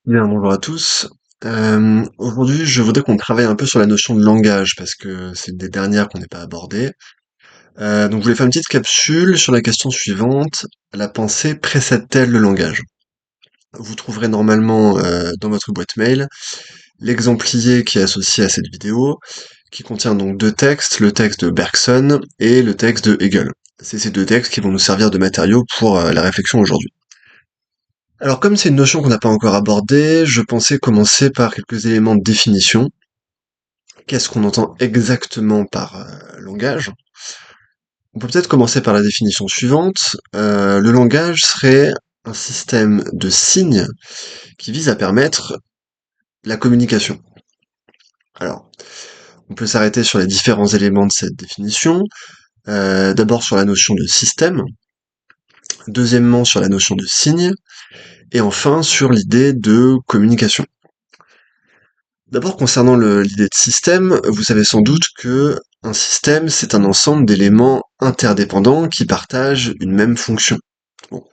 Bien, bonjour à tous. Aujourd'hui, je voudrais qu'on travaille un peu sur la notion de langage, parce que c'est une des dernières qu'on n'ait pas abordées. Donc, je voulais faire une petite capsule sur la question suivante. La pensée précède-t-elle le langage? Vous trouverez normalement dans votre boîte mail l'exemplier qui est associé à cette vidéo, qui contient donc deux textes, le texte de Bergson et le texte de Hegel. C'est ces deux textes qui vont nous servir de matériaux pour la réflexion aujourd'hui. Alors comme c'est une notion qu'on n'a pas encore abordée, je pensais commencer par quelques éléments de définition. Qu'est-ce qu'on entend exactement par langage? On peut peut-être commencer par la définition suivante. Le langage serait un système de signes qui vise à permettre la communication. Alors, on peut s'arrêter sur les différents éléments de cette définition. D'abord sur la notion de système, deuxièmement sur la notion de signe, et enfin sur l'idée de communication. D'abord, concernant l'idée de système, vous savez sans doute que un système, c'est un ensemble d'éléments interdépendants qui partagent une même fonction. Bon.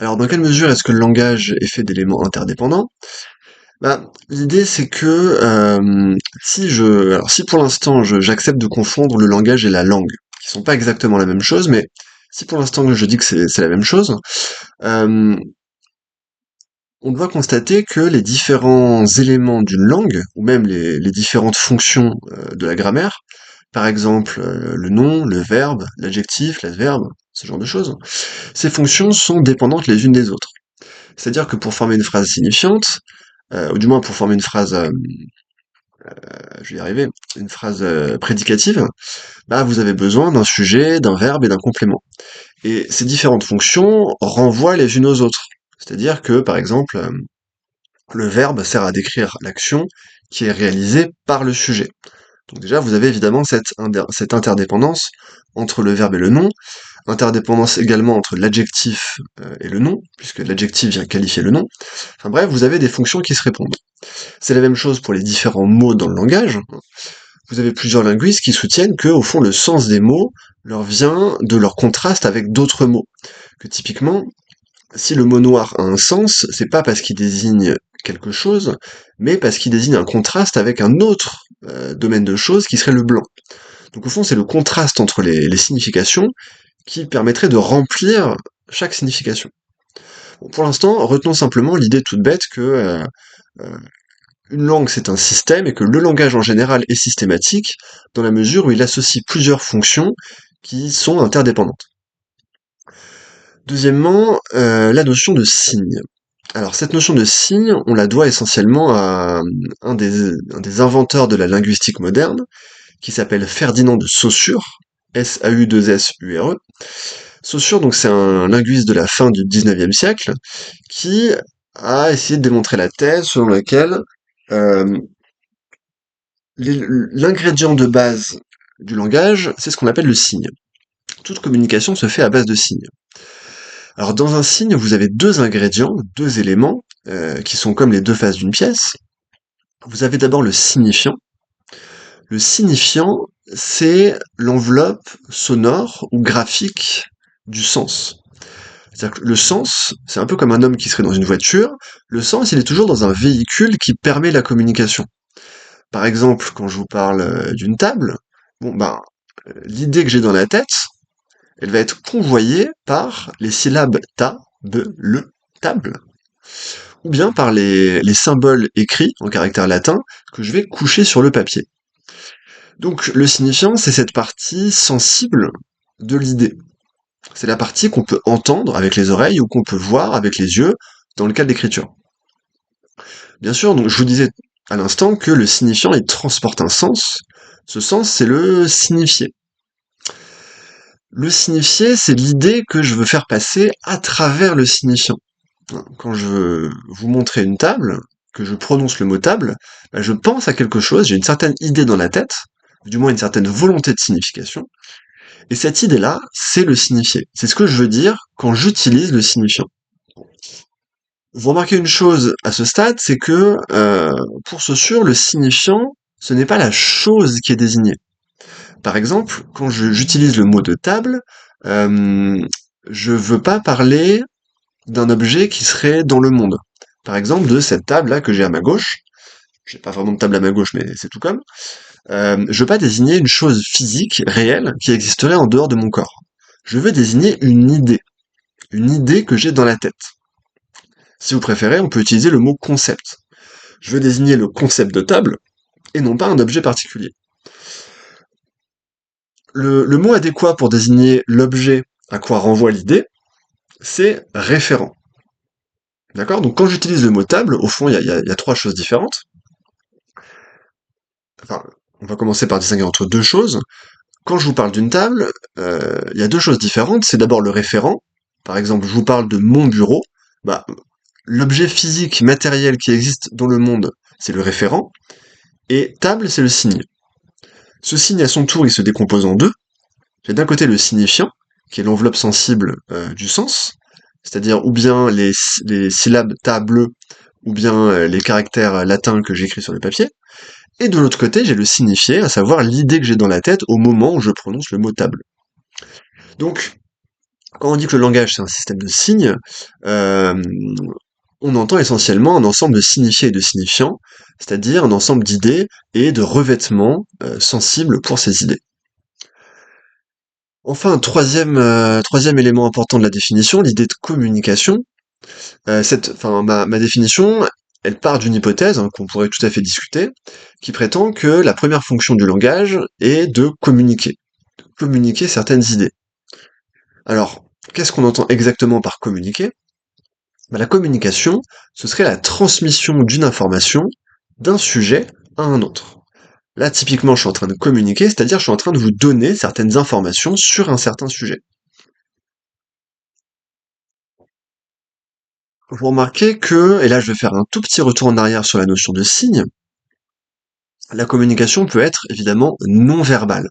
Alors, dans quelle mesure est-ce que le langage est fait d'éléments interdépendants? L'idée, c'est que si pour l'instant j'accepte de confondre le langage et la langue, qui sont pas exactement la même chose, mais si pour l'instant je dis que c'est la même chose, euh, on doit constater que les différents éléments d'une langue, ou même les différentes fonctions de la grammaire, par exemple le nom, le verbe, l'adjectif, l'adverbe, ce genre de choses, ces fonctions sont dépendantes les unes des autres. C'est-à-dire que pour former une phrase signifiante, ou du moins pour former une phrase, je vais y arriver, une phrase prédicative, vous avez besoin d'un sujet, d'un verbe et d'un complément. Et ces différentes fonctions renvoient les unes aux autres. C'est-à-dire que, par exemple, le verbe sert à décrire l'action qui est réalisée par le sujet. Donc déjà, vous avez évidemment cette interdépendance entre le verbe et le nom, interdépendance également entre l'adjectif et le nom, puisque l'adjectif vient qualifier le nom. Enfin bref, vous avez des fonctions qui se répondent. C'est la même chose pour les différents mots dans le langage. Vous avez plusieurs linguistes qui soutiennent que, au fond, le sens des mots leur vient de leur contraste avec d'autres mots. Que typiquement, si le mot noir a un sens, c'est pas parce qu'il désigne quelque chose, mais parce qu'il désigne un contraste avec un autre domaine de choses qui serait le blanc. Donc au fond, c'est le contraste entre les significations qui permettrait de remplir chaque signification. Bon, pour l'instant, retenons simplement l'idée toute bête que euh, une langue c'est un système et que le langage en général est systématique dans la mesure où il associe plusieurs fonctions qui sont interdépendantes. Deuxièmement, la notion de signe. Alors cette notion de signe, on la doit essentiellement à un des inventeurs de la linguistique moderne, qui s'appelle Ferdinand de Saussure, S-A-U-2-S-U-R-E. Saussure, donc c'est un linguiste de la fin du XIXe siècle, qui a essayé de démontrer la thèse selon laquelle euh, l'ingrédient de base du langage, c'est ce qu'on appelle le signe. Toute communication se fait à base de signes. Alors dans un signe, vous avez deux ingrédients, deux éléments, qui sont comme les deux faces d'une pièce. Vous avez d'abord le signifiant. Le signifiant, c'est l'enveloppe sonore ou graphique du sens. C'est-à-dire que le sens, c'est un peu comme un homme qui serait dans une voiture. Le sens, il est toujours dans un véhicule qui permet la communication. Par exemple, quand je vous parle d'une table, l'idée que j'ai dans la tête, elle va être convoyée par les syllabes ta, be, le, table, ou bien par les symboles écrits en caractère latin que je vais coucher sur le papier. Donc le signifiant, c'est cette partie sensible de l'idée. C'est la partie qu'on peut entendre avec les oreilles ou qu'on peut voir avec les yeux dans le cas de l'écriture. Bien sûr, donc je vous disais à l'instant que le signifiant, il transporte un sens. Ce sens, c'est le signifié. Le signifié, c'est l'idée que je veux faire passer à travers le signifiant. Quand je veux vous montrer une table, que je prononce le mot table, je pense à quelque chose, j'ai une certaine idée dans la tête, du moins une certaine volonté de signification, et cette idée-là, c'est le signifié. C'est ce que je veux dire quand j'utilise le signifiant. Vous remarquez une chose à ce stade, c'est que pour Saussure, le signifiant, ce n'est pas la chose qui est désignée. Par exemple, quand j'utilise le mot de table, je veux pas parler d'un objet qui serait dans le monde. par exemple, de cette table-là que j'ai à ma gauche. J'ai pas vraiment de table à ma gauche, mais c'est tout comme. Je veux pas désigner une chose physique, réelle, qui existerait en dehors de mon corps. Je veux désigner une idée que j'ai dans la tête. Si vous préférez, on peut utiliser le mot concept. Je veux désigner le concept de table, et non pas un objet particulier. Le mot adéquat pour désigner l'objet à quoi renvoie l'idée, c'est référent. D'accord? Donc quand j'utilise le mot table, au fond, il y a trois choses différentes. Enfin, on va commencer par distinguer entre deux choses. Quand je vous parle d'une table, il y a deux choses différentes. C'est d'abord le référent. Par exemple, je vous parle de mon bureau. Bah, l'objet physique, matériel qui existe dans le monde, c'est le référent. Et table, c'est le signe. Ce signe, à son tour, il se décompose en deux. J'ai d'un côté le signifiant, qui est l'enveloppe sensible du sens, c'est-à-dire ou bien les syllabes table, ou bien les caractères latins que j'écris sur le papier. Et de l'autre côté, j'ai le signifié, à savoir l'idée que j'ai dans la tête au moment où je prononce le mot table. Donc, quand on dit que le langage c'est un système de signes, euh, on entend essentiellement un ensemble de signifiés et de signifiants, c'est-à-dire un ensemble d'idées et de revêtements sensibles pour ces idées. Enfin, un troisième élément important de la définition, l'idée de communication. Ma définition, elle part d'une hypothèse qu'on pourrait tout à fait discuter, qui prétend que la première fonction du langage est de communiquer certaines idées. Alors, qu'est-ce qu'on entend exactement par communiquer? La communication, ce serait la transmission d'une information d'un sujet à un autre. Là, typiquement, je suis en train de communiquer, c'est-à-dire je suis en train de vous donner certaines informations sur un certain sujet. Vous remarquez que, et là je vais faire un tout petit retour en arrière sur la notion de signe, la communication peut être évidemment non verbale.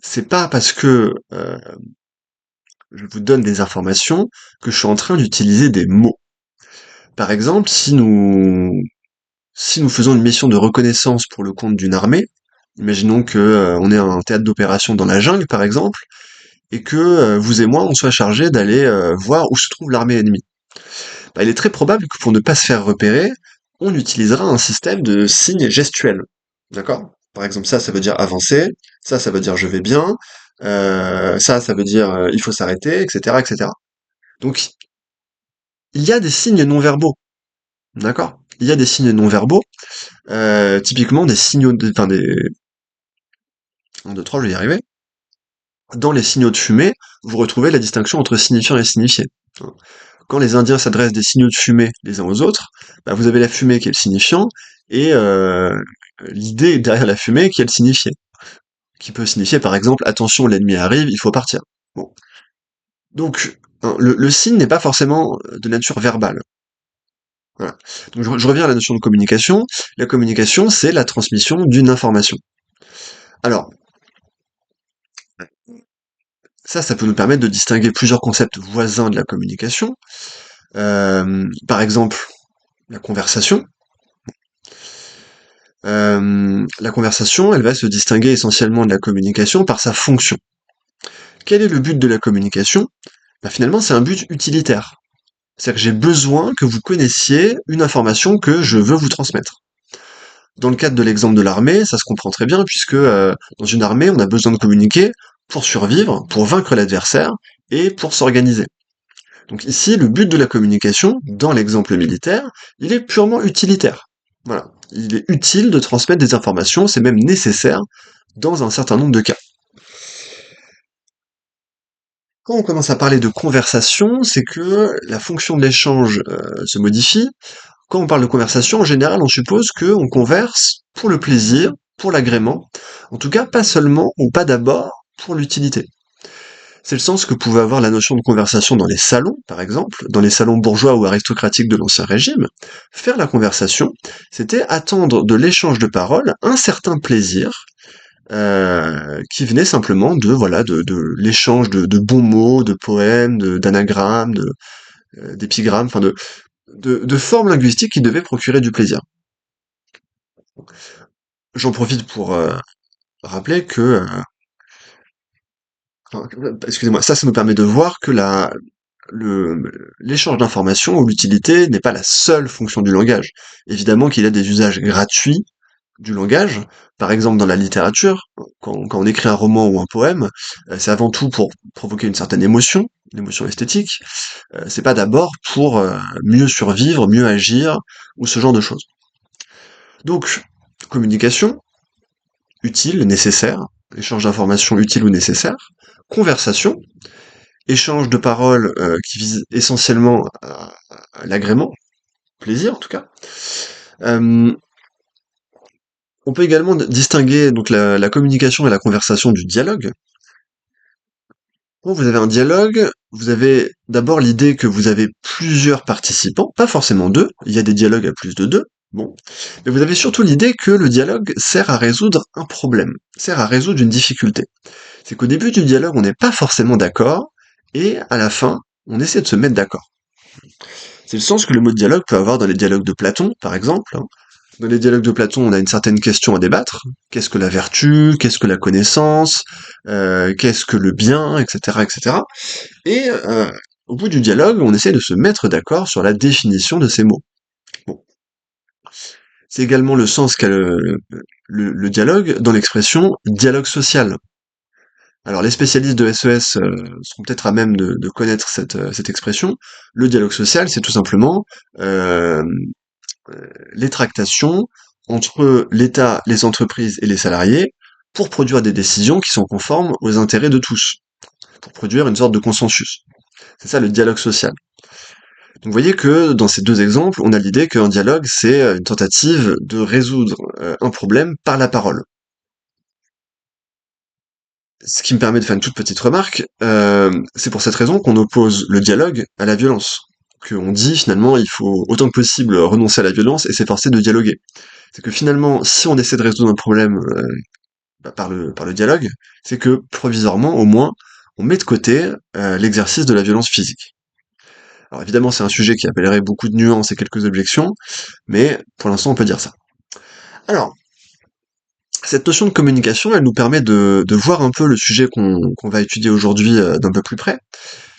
C'est pas parce que je vous donne des informations que je suis en train d'utiliser des mots. Par exemple, si nous faisons une mission de reconnaissance pour le compte d'une armée, imaginons que on ait un théâtre d'opération dans la jungle par exemple, et que vous et moi on soit chargés d'aller voir où se trouve l'armée ennemie. Bah, il est très probable que pour ne pas se faire repérer, on utilisera un système de signes gestuels. D'accord? Par exemple, ça veut dire avancer, ça veut dire je vais bien, ça veut dire il faut s'arrêter, etc., etc. Donc, il y a des signes non verbaux, d'accord? Il y a des signes non verbaux, typiquement des signaux, enfin des, 1, 2, 3, je vais y arriver. Dans les signaux de fumée, vous retrouvez la distinction entre signifiant et signifié. Quand les Indiens s'adressent des signaux de fumée les uns aux autres, bah, vous avez la fumée qui est le signifiant, et l'idée derrière la fumée qui est le signifié. Qui peut signifier par exemple attention, l'ennemi arrive, il faut partir. Bon. Donc, hein, le signe n'est pas forcément de nature verbale. Voilà. Donc je reviens à la notion de communication. La communication, c'est la transmission d'une information. Alors, ça peut nous permettre de distinguer plusieurs concepts voisins de la communication. Par exemple, la conversation. La conversation, elle va se distinguer essentiellement de la communication par sa fonction. Quel est le but de la communication? Bah, finalement, c'est un but utilitaire. C'est-à-dire que j'ai besoin que vous connaissiez une information que je veux vous transmettre. Dans le cadre de l'exemple de l'armée, ça se comprend très bien, puisque dans une armée, on a besoin de communiquer pour survivre, pour vaincre l'adversaire, et pour s'organiser. Donc ici, le but de la communication, dans l'exemple militaire, il est purement utilitaire. Voilà. Il est utile de transmettre des informations, c'est même nécessaire dans un certain nombre de cas. Quand on commence à parler de conversation, c'est que la fonction de l'échange se modifie. Quand on parle de conversation, en général, on suppose qu'on converse pour le plaisir, pour l'agrément, en tout cas pas seulement ou pas d'abord pour l'utilité. C'est le sens que pouvait avoir la notion de conversation dans les salons, par exemple, dans les salons bourgeois ou aristocratiques de l'Ancien Régime. Faire la conversation, c'était attendre de l'échange de paroles un certain plaisir, qui venait simplement de l'échange de bons mots, de poèmes, d'anagrammes, d'épigrammes, enfin de formes linguistiques qui devaient procurer du plaisir. J'en profite pour rappeler que, excusez-moi, ça nous permet de voir que le l'échange d'informations ou l'utilité n'est pas la seule fonction du langage. Évidemment qu'il y a des usages gratuits du langage. Par exemple, dans la littérature, quand on écrit un roman ou un poème, c'est avant tout pour provoquer une émotion esthétique. C'est pas d'abord pour mieux survivre, mieux agir, ou ce genre de choses. Donc, communication, utile, nécessaire, échange d'informations utile ou nécessaire, conversation, échange de paroles qui vise essentiellement à l'agrément, plaisir en tout cas. Euh, on peut également distinguer donc la communication et la conversation du dialogue. Quand vous avez un dialogue, vous avez d'abord l'idée que vous avez plusieurs participants, pas forcément deux, il y a des dialogues à plus de deux, bon, mais vous avez surtout l'idée que le dialogue sert à résoudre un problème, sert à résoudre une difficulté. C'est qu'au début du dialogue, on n'est pas forcément d'accord, et à la fin, on essaie de se mettre d'accord. C'est le sens que le mot dialogue peut avoir dans les dialogues de Platon, par exemple. Dans les dialogues de Platon, on a une certaine question à débattre. Qu'est-ce que la vertu? Qu'est-ce que la connaissance? Qu'est-ce que le bien? Etc. etc. Et au bout du dialogue, on essaie de se mettre d'accord sur la définition de ces mots. Bon. C'est également le sens qu'a le dialogue dans l'expression dialogue social. Alors les spécialistes de SES seront peut-être à même de connaître cette expression. Le dialogue social, c'est tout simplement euh, les tractations entre l'État, les entreprises et les salariés pour produire des décisions qui sont conformes aux intérêts de tous, pour produire une sorte de consensus. C'est ça le dialogue social. Donc vous voyez que dans ces deux exemples, on a l'idée qu'un dialogue, c'est une tentative de résoudre un problème par la parole. Ce qui me permet de faire une toute petite remarque, c'est pour cette raison qu'on oppose le dialogue à la violence. Qu'on dit finalement il faut autant que possible renoncer à la violence et s'efforcer de dialoguer. C'est que finalement, si on essaie de résoudre un problème par le dialogue, c'est que provisoirement, au moins, on met de côté l'exercice de la violence physique. Alors évidemment, c'est un sujet qui appellerait beaucoup de nuances et quelques objections, mais pour l'instant, on peut dire ça. Alors, cette notion de communication, elle nous permet de voir un peu le sujet qu'on va étudier aujourd'hui d'un peu plus près,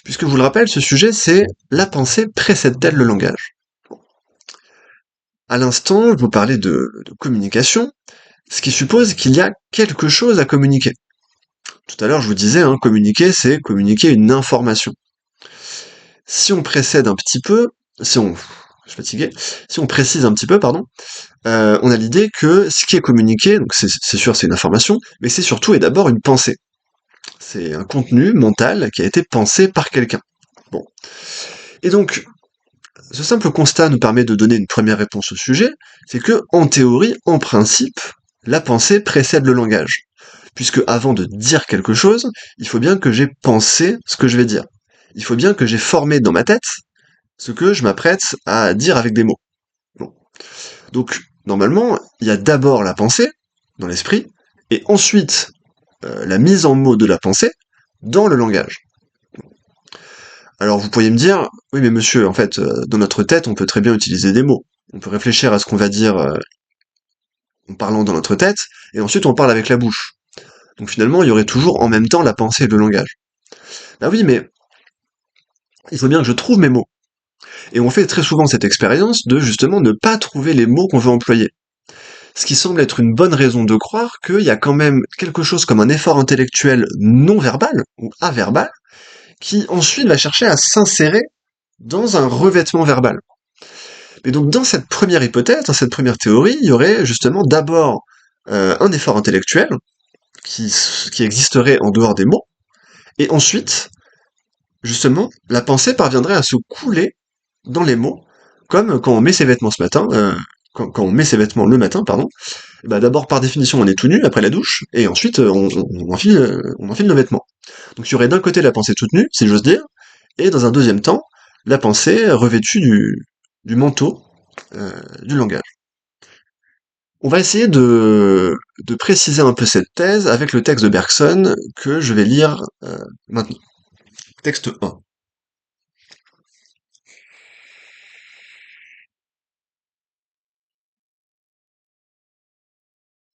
puisque je vous le rappelle, ce sujet, c'est la pensée précède-t-elle le langage? À l'instant, je vous parlais de communication, ce qui suppose qu'il y a quelque chose à communiquer. Tout à l'heure, je vous disais, hein, communiquer, c'est communiquer une information. Si on précède un petit peu, si on, je suis fatigué, si on précise un petit peu, pardon, on a l'idée que ce qui est communiqué, donc c'est sûr, c'est une information, mais c'est surtout et d'abord une pensée. C'est un contenu mental qui a été pensé par quelqu'un. Bon. Et donc, ce simple constat nous permet de donner une première réponse au sujet, c'est que, en théorie, en principe, la pensée précède le langage. Puisque avant de dire quelque chose, il faut bien que j'ai pensé ce que je vais dire. Il faut bien que j'ai formé dans ma tête ce que je m'apprête à dire avec des mots. Bon. Donc, normalement, il y a d'abord la pensée, dans l'esprit, et ensuite la mise en mots de la pensée dans le langage. Alors vous pourriez me dire, oui mais monsieur, en fait, dans notre tête, on peut très bien utiliser des mots. On peut réfléchir à ce qu'on va dire en parlant dans notre tête, et ensuite on parle avec la bouche. Donc finalement, il y aurait toujours en même temps la pensée et le langage. Bah oui, mais il faut bien que je trouve mes mots. Et on fait très souvent cette expérience de justement ne pas trouver les mots qu'on veut employer. Ce qui semble être une bonne raison de croire qu'il y a quand même quelque chose comme un effort intellectuel non verbal, ou averbal, qui ensuite va chercher à s'insérer dans un revêtement verbal. Et donc dans cette première hypothèse, dans cette première théorie, il y aurait justement d'abord un effort intellectuel qui, qui existerait en dehors des mots, et ensuite, justement, la pensée parviendrait à se couler dans les mots, comme quand on met ses vêtements ce matin, quand on met ses vêtements le matin, pardon, bah d'abord par définition on est tout nu après la douche, et ensuite on enfile nos vêtements. Donc il y aurait d'un côté la pensée toute nue, si j'ose dire, et dans un deuxième temps, la pensée revêtue du manteau du langage. On va essayer de préciser un peu cette thèse avec le texte de Bergson que je vais lire maintenant. Texte 1.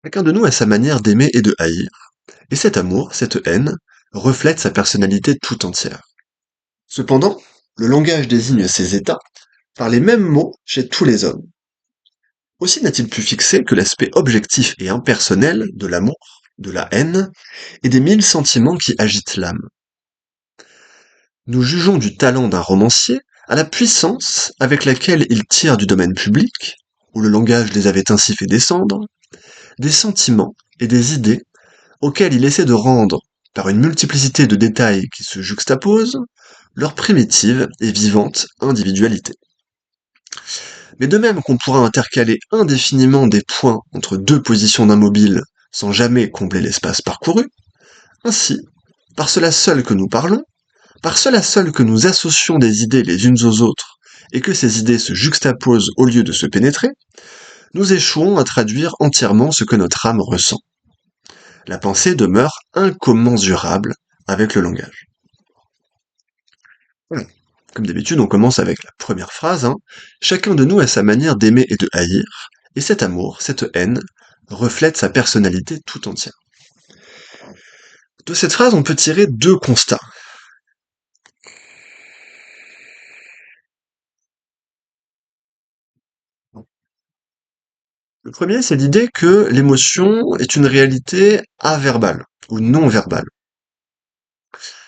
Chacun de nous a sa manière d'aimer et de haïr, et cet amour, cette haine, reflète sa personnalité tout entière. Cependant, Le langage désigne ces états par les mêmes mots chez tous les hommes. Aussi n'a-t-il pu fixer que l'aspect objectif et impersonnel de l'amour, de la haine et des mille sentiments qui agitent l'âme. Nous jugeons du talent d'un romancier à la puissance avec laquelle il tire du domaine public, où le langage les avait ainsi fait descendre, des sentiments et des idées auxquels il essaie de rendre, par une multiplicité de détails qui se juxtaposent, leur primitive et vivante individualité. Mais de même qu'on pourra intercaler indéfiniment des points entre deux positions d'un mobile sans jamais combler l'espace parcouru, ainsi, par cela seul que nous parlons, par cela seul que nous associons des idées les unes aux autres, et que ces idées se juxtaposent au lieu de se pénétrer, nous échouons à traduire entièrement ce que notre âme ressent. La pensée demeure incommensurable avec le langage. Voilà. Comme d'habitude, on commence avec la première phrase. Chacun de nous a sa manière d'aimer et de haïr, et cet amour, cette haine, reflète sa personnalité tout entière. De cette phrase, on peut tirer deux constats. Le premier, c'est l'idée que l'émotion est une réalité averbale ou non verbale.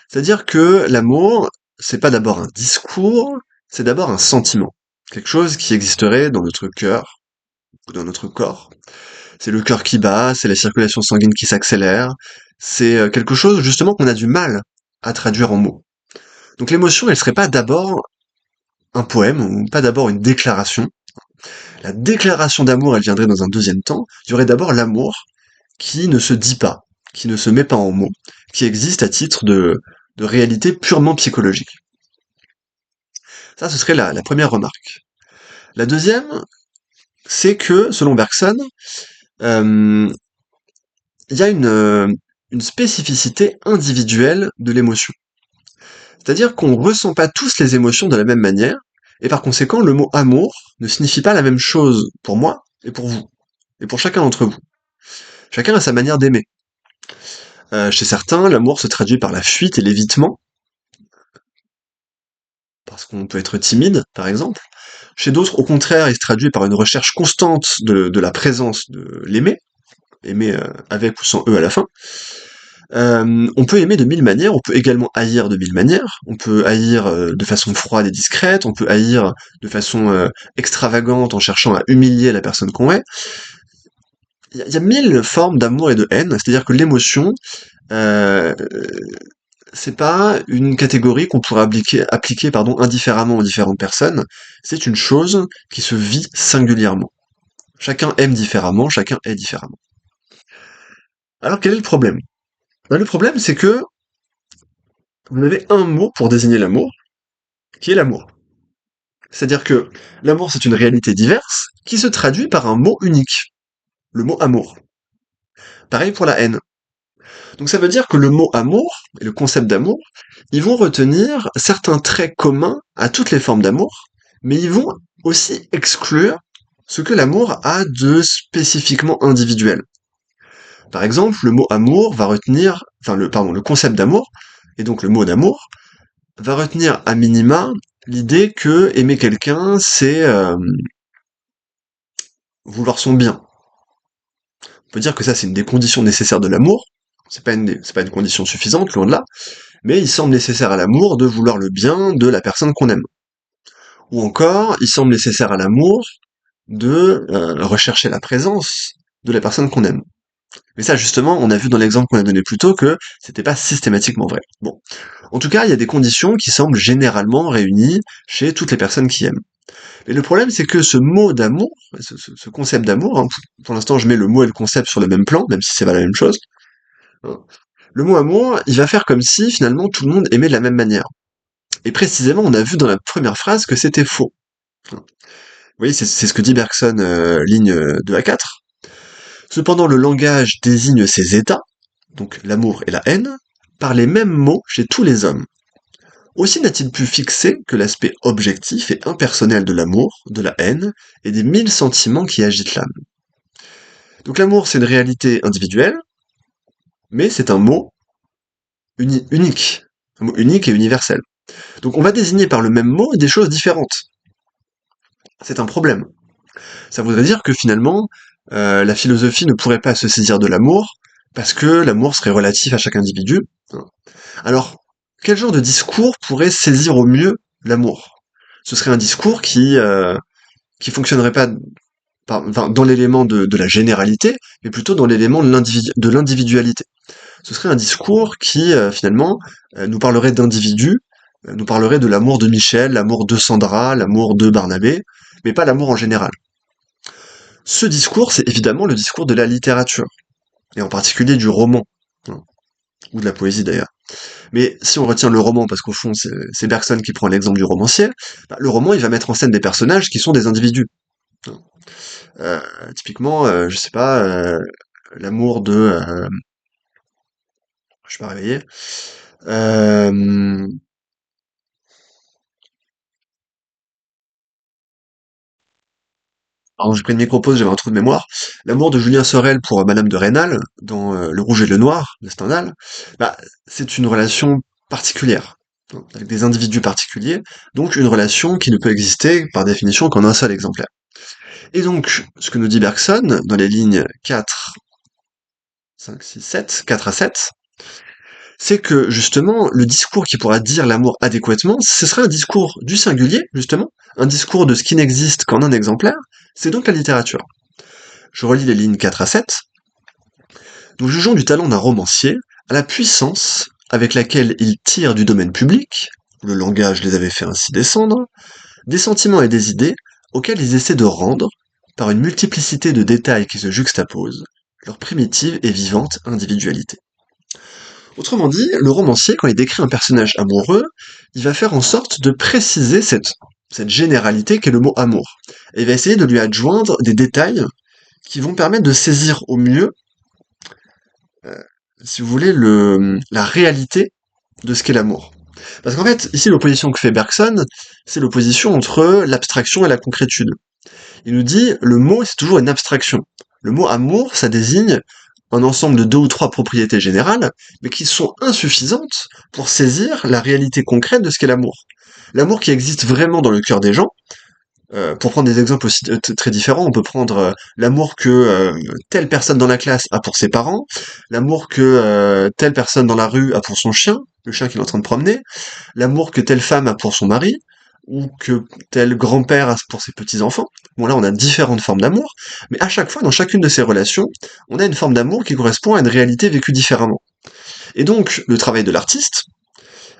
C'est-à-dire que l'amour, c'est pas d'abord un discours, c'est d'abord un sentiment. Quelque chose qui existerait dans notre cœur ou dans notre corps. C'est le cœur qui bat, c'est la circulation sanguine qui s'accélère. C'est quelque chose justement qu'on a du mal à traduire en mots. Donc l'émotion, elle serait pas d'abord un poème ou pas d'abord une déclaration. La déclaration d'amour, elle viendrait dans un deuxième temps. Il y aurait d'abord l'amour qui ne se dit pas, qui ne se met pas en mots, qui existe à titre de réalité purement psychologique. Ça, ce serait la première remarque. La deuxième, c'est que, selon Bergson, il y a une spécificité individuelle de l'émotion. C'est-à-dire qu'on ne ressent pas tous les émotions de la même manière, et par conséquent, le mot amour ne signifie pas la même chose pour moi et pour vous, et pour chacun d'entre vous. Chacun a sa manière d'aimer. Chez certains, l'amour se traduit par la fuite et l'évitement, parce qu'on peut être timide, par exemple. Chez d'autres, au contraire, il se traduit par une recherche constante de la présence de l'aimé, aimer avec ou sans eux à la fin. On peut aimer de mille manières, on peut également haïr de mille manières. On peut haïr de façon froide et discrète, on peut haïr de façon extravagante en cherchant à humilier la personne qu'on est. Il y a mille formes d'amour et de haine, c'est-à-dire que l'émotion, euh, c'est pas une catégorie qu'on pourrait appliquer indifféremment aux différentes personnes. C'est une chose qui se vit singulièrement. Chacun aime différemment, chacun est différemment. Alors quel est le problème? Le problème, c'est que vous avez un mot pour désigner l'amour, qui est l'amour. C'est-à-dire que l'amour, c'est une réalité diverse qui se traduit par un mot unique, le mot amour. Pareil pour la haine. Donc ça veut dire que le mot amour et le concept d'amour, ils vont retenir certains traits communs à toutes les formes d'amour, mais ils vont aussi exclure ce que l'amour a de spécifiquement individuel. Par exemple, le mot amour va retenir, le concept d'amour, et donc le mot d'amour, va retenir à minima l'idée que aimer quelqu'un, c'est vouloir son bien. On peut dire que ça, c'est une des conditions nécessaires de l'amour. C'est pas une condition suffisante, loin de là. Mais il semble nécessaire à l'amour de vouloir le bien de la personne qu'on aime. Ou encore, il semble nécessaire à l'amour de rechercher la présence de la personne qu'on aime. Mais ça, justement, on a vu dans l'exemple qu'on a donné plus tôt que c'était pas systématiquement vrai. Bon. En tout cas, il y a des conditions qui semblent généralement réunies chez toutes les personnes qui aiment. Et le problème, c'est que ce mot d'amour, ce concept d'amour, pour l'instant, je mets le mot et le concept sur le même plan, même si c'est pas la même chose. Le mot amour, il va faire comme si, finalement, tout le monde aimait de la même manière. Et précisément, on a vu dans la première phrase que c'était faux. Vous voyez, c'est ce que dit Bergson, ligne 2 à 4. Cependant, le langage désigne ces états, donc l'amour et la haine, par les mêmes mots chez tous les hommes. Aussi n'a-t-il pu fixer que l'aspect objectif et impersonnel de l'amour, de la haine, et des mille sentiments qui agitent l'âme. Donc l'amour, c'est une réalité individuelle, mais c'est un mot unique, un mot unique et universel. Donc on va désigner par le même mot des choses différentes. C'est un problème. Ça voudrait dire que finalement, la philosophie ne pourrait pas se saisir de l'amour, parce que l'amour serait relatif à chaque individu. Alors, quel genre de discours pourrait saisir au mieux l'amour? Ce serait un discours qui fonctionnerait pas enfin, dans l'élément de la généralité, mais plutôt dans l'élément de l'individualité. Ce serait un discours qui, finalement, nous parlerait d'individus, nous parlerait de l'amour de Michel, l'amour de Sandra, l'amour de Barnabé, mais pas l'amour en général. Ce discours, c'est évidemment le discours de la littérature, et en particulier du roman, hein, ou de la poésie d'ailleurs. Mais si on retient le roman, parce qu'au fond c'est Bergson qui prend l'exemple du romancier, bah, le roman il va mettre en scène des personnages qui sont des individus. Hein. Euh, Typiquement, je sais pas, l'amour de... je suis pas réveillé. Euh, Pardon, j'ai pris une micro-pause, j'avais un trou de mémoire. L'amour de Julien Sorel pour Madame de Rênal, dans Le Rouge et le Noir, de Stendhal, bah, c'est une relation particulière, hein, avec des individus particuliers, donc une relation qui ne peut exister, par définition, qu'en un seul exemplaire. Et donc, ce que nous dit Bergson, dans les lignes 4, 5, 6, 7, 4 à 7, c'est que, justement, le discours qui pourra dire l'amour adéquatement, ce serait un discours du singulier, justement, un discours de ce qui n'existe qu'en un exemplaire, c'est donc la littérature. Je relis les lignes 4 à 7. Nous jugeons du talent d'un romancier à la puissance avec laquelle il tire du domaine public, où le langage les avait fait ainsi descendre, des sentiments et des idées auxquels ils essaient de rendre, par une multiplicité de détails qui se juxtaposent, leur primitive et vivante individualité. Autrement dit, le romancier, quand il décrit un personnage amoureux, il va faire en sorte de préciser cette généralité qu'est le mot amour. Et il va essayer de lui adjoindre des détails qui vont permettre de saisir au mieux, si vous voulez, la réalité de ce qu'est l'amour. Parce qu'en fait, ici, l'opposition que fait Bergson, c'est l'opposition entre l'abstraction et la concrétude. Il nous dit, le mot, c'est toujours une abstraction. Le mot amour, ça désigne un ensemble de 2 ou 3 propriétés générales, mais qui sont insuffisantes pour saisir la réalité concrète de ce qu'est l'amour. L'amour qui existe vraiment dans le cœur des gens, pour prendre des exemples aussi très différents, on peut prendre l'amour que telle personne dans la classe a pour ses parents, l'amour que telle personne dans la rue a pour son chien, le chien qu'il est en train de promener, l'amour que telle femme a pour son mari, ou que tel grand-père a pour ses petits-enfants. Bon là, on a différentes formes d'amour, mais à chaque fois, dans chacune de ces relations, on a une forme d'amour qui correspond à une réalité vécue différemment. Et donc, le travail de l'artiste,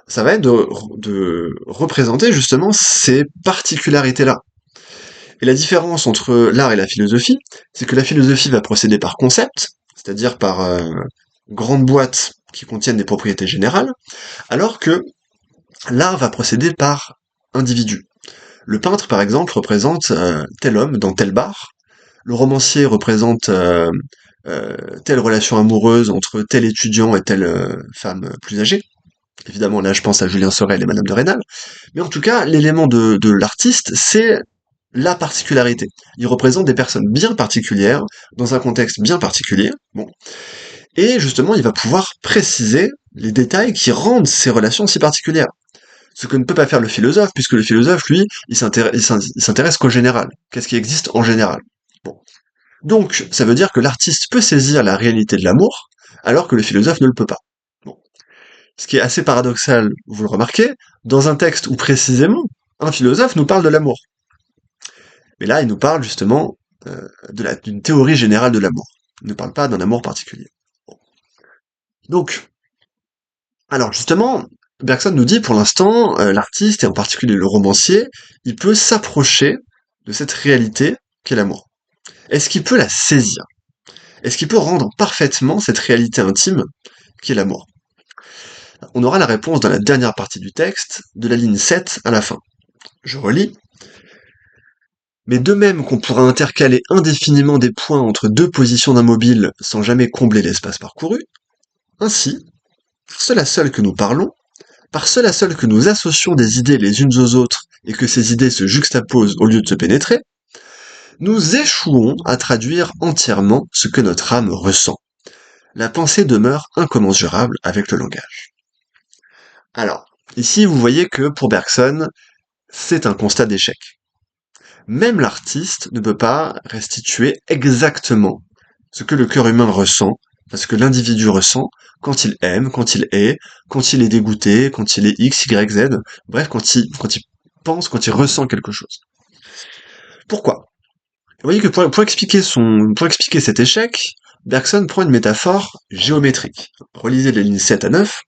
ça va être de représenter justement ces particularités-là. Et la différence entre l'art et la philosophie, c'est que la philosophie va procéder par concept, c'est-à-dire par grandes boîtes qui contiennent des propriétés générales, alors que l'art va procéder par individu. Le peintre, par exemple, représente tel homme dans tel bar, le romancier représente telle relation amoureuse entre tel étudiant et telle femme plus âgée. Évidemment, là, je pense à Julien Sorel et Madame de Rênal. Mais en tout cas, l'élément de l'artiste, c'est la particularité. Il représente des personnes bien particulières, dans un contexte bien particulier. Bon. Et justement, il va pouvoir préciser les détails qui rendent ces relations si particulières. Ce que ne peut pas faire le philosophe, puisque le philosophe, lui, il s'intéresse qu'au général. Qu'est-ce qui existe en général. Bon. Donc, ça veut dire que l'artiste peut saisir la réalité de l'amour, alors que le philosophe ne le peut pas. Bon. Ce qui est assez paradoxal, vous le remarquez, dans un texte où précisément, un philosophe nous parle de l'amour. Mais là, il nous parle justement d'une théorie générale de l'amour. Il ne parle pas d'un amour particulier. Bon. Donc, alors justement, Bergson nous dit pour l'instant, l'artiste, et en particulier le romancier, il peut s'approcher de cette réalité qu'est l'amour. Est-ce qu'il peut la saisir? Est-ce qu'il peut rendre parfaitement cette réalité intime qu'est l'amour? On aura la réponse dans la dernière partie du texte, de la ligne 7 à la fin. Je relis. Mais de même qu'on pourra intercaler indéfiniment des points entre deux positions d'un mobile sans jamais combler l'espace parcouru, ainsi, par cela seule que nous parlons, par cela seule que nous associons des idées les unes aux autres et que ces idées se juxtaposent au lieu de se pénétrer, nous échouons à traduire entièrement ce que notre âme ressent. La pensée demeure incommensurable avec le langage. Alors, Ici, vous voyez que pour Bergson, c'est un constat d'échec. Même l'artiste ne peut pas restituer exactement ce que le cœur humain ressent, parce que l'individu ressent quand il aime, quand il quand il est dégoûté, quand il est X, Y, Z, bref, quand il pense, quand il ressent quelque chose. Pourquoi? Vous voyez que pour expliquer cet échec, Bergson prend une métaphore géométrique. Relisez les lignes 7 à 9.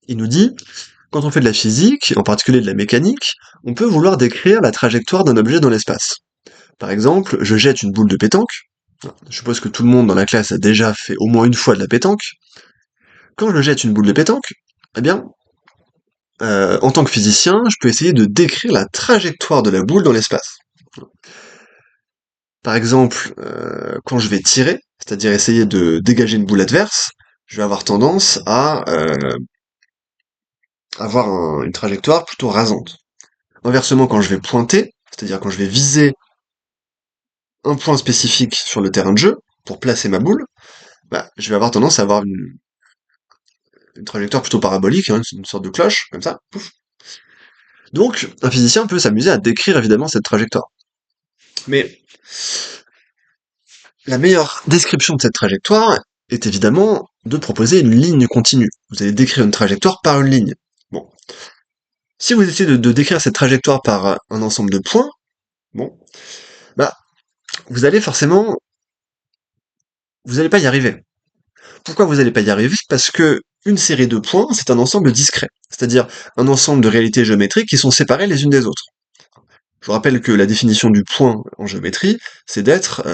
Il nous dit, quand on fait de la physique, en particulier de la mécanique, on peut vouloir décrire la trajectoire d'un objet dans l'espace. Par exemple, je jette une boule de pétanque. Je suppose que tout le monde dans la classe a déjà fait au moins une fois de la pétanque. Quand je jette une boule de pétanque, eh bien, en tant que physicien, je peux essayer de décrire la trajectoire de la boule dans l'espace. Par exemple, quand je vais tirer, c'est-à-dire essayer de dégager une boule adverse, je vais avoir tendance à avoir une trajectoire plutôt rasante. Inversement, quand je vais pointer, c'est-à-dire quand je vais viser un point spécifique sur le terrain de jeu, pour placer ma boule, bah, je vais avoir tendance à avoir une trajectoire plutôt parabolique, hein, une sorte de cloche, comme ça, pouf. Donc, un physicien peut s'amuser à décrire évidemment cette trajectoire. Mais la meilleure description de cette trajectoire est évidemment de proposer une ligne continue. Vous allez décrire une trajectoire par une ligne. Bon. Si vous essayez de décrire cette trajectoire par un ensemble de points, bon, bah, vous allez forcément, vous n'allez pas y arriver. Pourquoi vous n'allez pas y arriver? Parce que une série de points, c'est un ensemble discret. C'est-à-dire un ensemble de réalités géométriques qui sont séparées les unes des autres. Je vous rappelle que la définition du point en géométrie, c'est d'être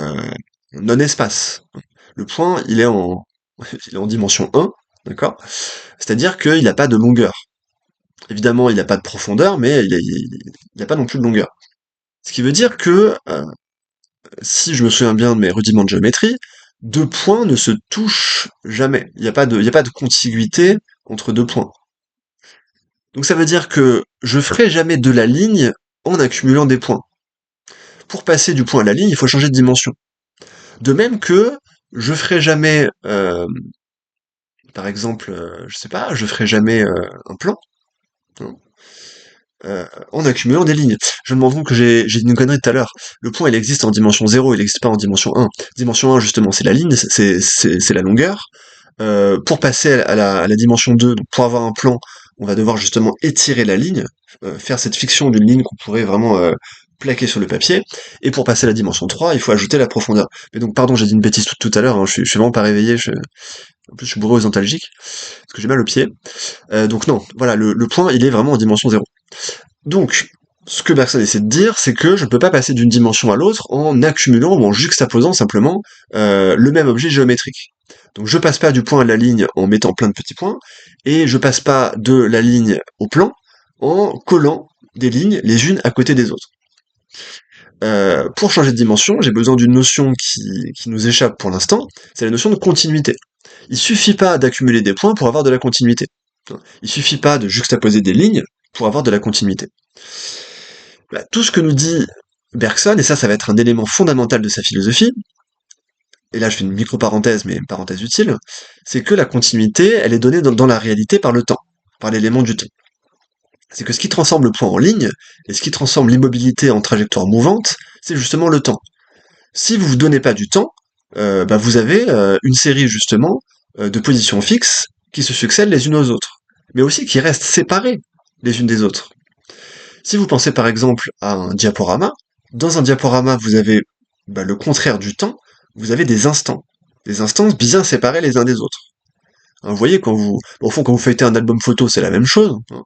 non-espace. Le point, il est en dimension 1, d'accord? C'est-à-dire qu'il n'a pas de longueur. Évidemment, il n'a pas de profondeur, mais il n'a pas non plus de longueur. Ce qui veut dire que, si je me souviens bien de mes rudiments de géométrie, deux points ne se touchent jamais. Il y a pas de contiguïté entre deux points. Donc ça veut dire que je ferai jamais de la ligne en accumulant des points. Pour passer du point à la ligne, il faut changer de dimension. De même que je ferai jamais, par exemple, je sais pas, je ferai jamais un plan, hein, en accumulant des lignes. Je me rends compte que j'ai dit une connerie tout à l'heure. Le point, il existe en dimension 0, il n'existe pas en dimension 1. Dimension 1, justement, c'est la ligne, c'est la longueur. Pour passer à la dimension 2, donc pour avoir un plan, on va devoir justement étirer la ligne, faire cette fiction d'une ligne qu'on pourrait vraiment plaquer sur le papier. Et pour passer à la dimension 3, il faut ajouter la profondeur. Mais donc, pardon, j'ai dit une bêtise tout à l'heure, hein, je suis vraiment pas réveillé, en plus je suis bourré aux antalgiques, parce que j'ai mal au pied. Donc non, voilà, le point, il est vraiment en dimension 0. Donc, ce que Bergson essaie de dire, c'est que je ne peux pas passer d'une dimension à l'autre en accumulant ou en juxtaposant simplement le même objet géométrique. Donc je passe pas du point à la ligne en mettant plein de petits points, et je passe pas de la ligne au plan en collant des lignes les unes à côté des autres. Pour changer de dimension, j'ai besoin d'une notion qui nous échappe pour l'instant, c'est la notion de continuité. Il suffit pas d'accumuler des points pour avoir de la continuité. Il suffit pas de juxtaposer des lignes pour avoir de la continuité. Bah, tout ce que nous dit Bergson, et ça va être un élément fondamental de sa philosophie, et là je fais une micro-parenthèse, mais une parenthèse utile, c'est que la continuité, elle est donnée dans la réalité par le temps, par l'élément du temps. C'est que ce qui transforme le point en ligne, et ce qui transforme l'immobilité en trajectoire mouvante, c'est justement le temps. Si vous vous donnez pas du temps, bah vous avez une série justement de positions fixes qui se succèdent les unes aux autres, mais aussi qui restent séparées les unes des autres. Si vous pensez par exemple à un diaporama, dans un diaporama vous avez bah, le contraire du temps, vous avez des instants bien séparés les uns des autres. Hein, vous voyez, au fond, quand vous feuilletez un album photo, c'est la même chose. Hein.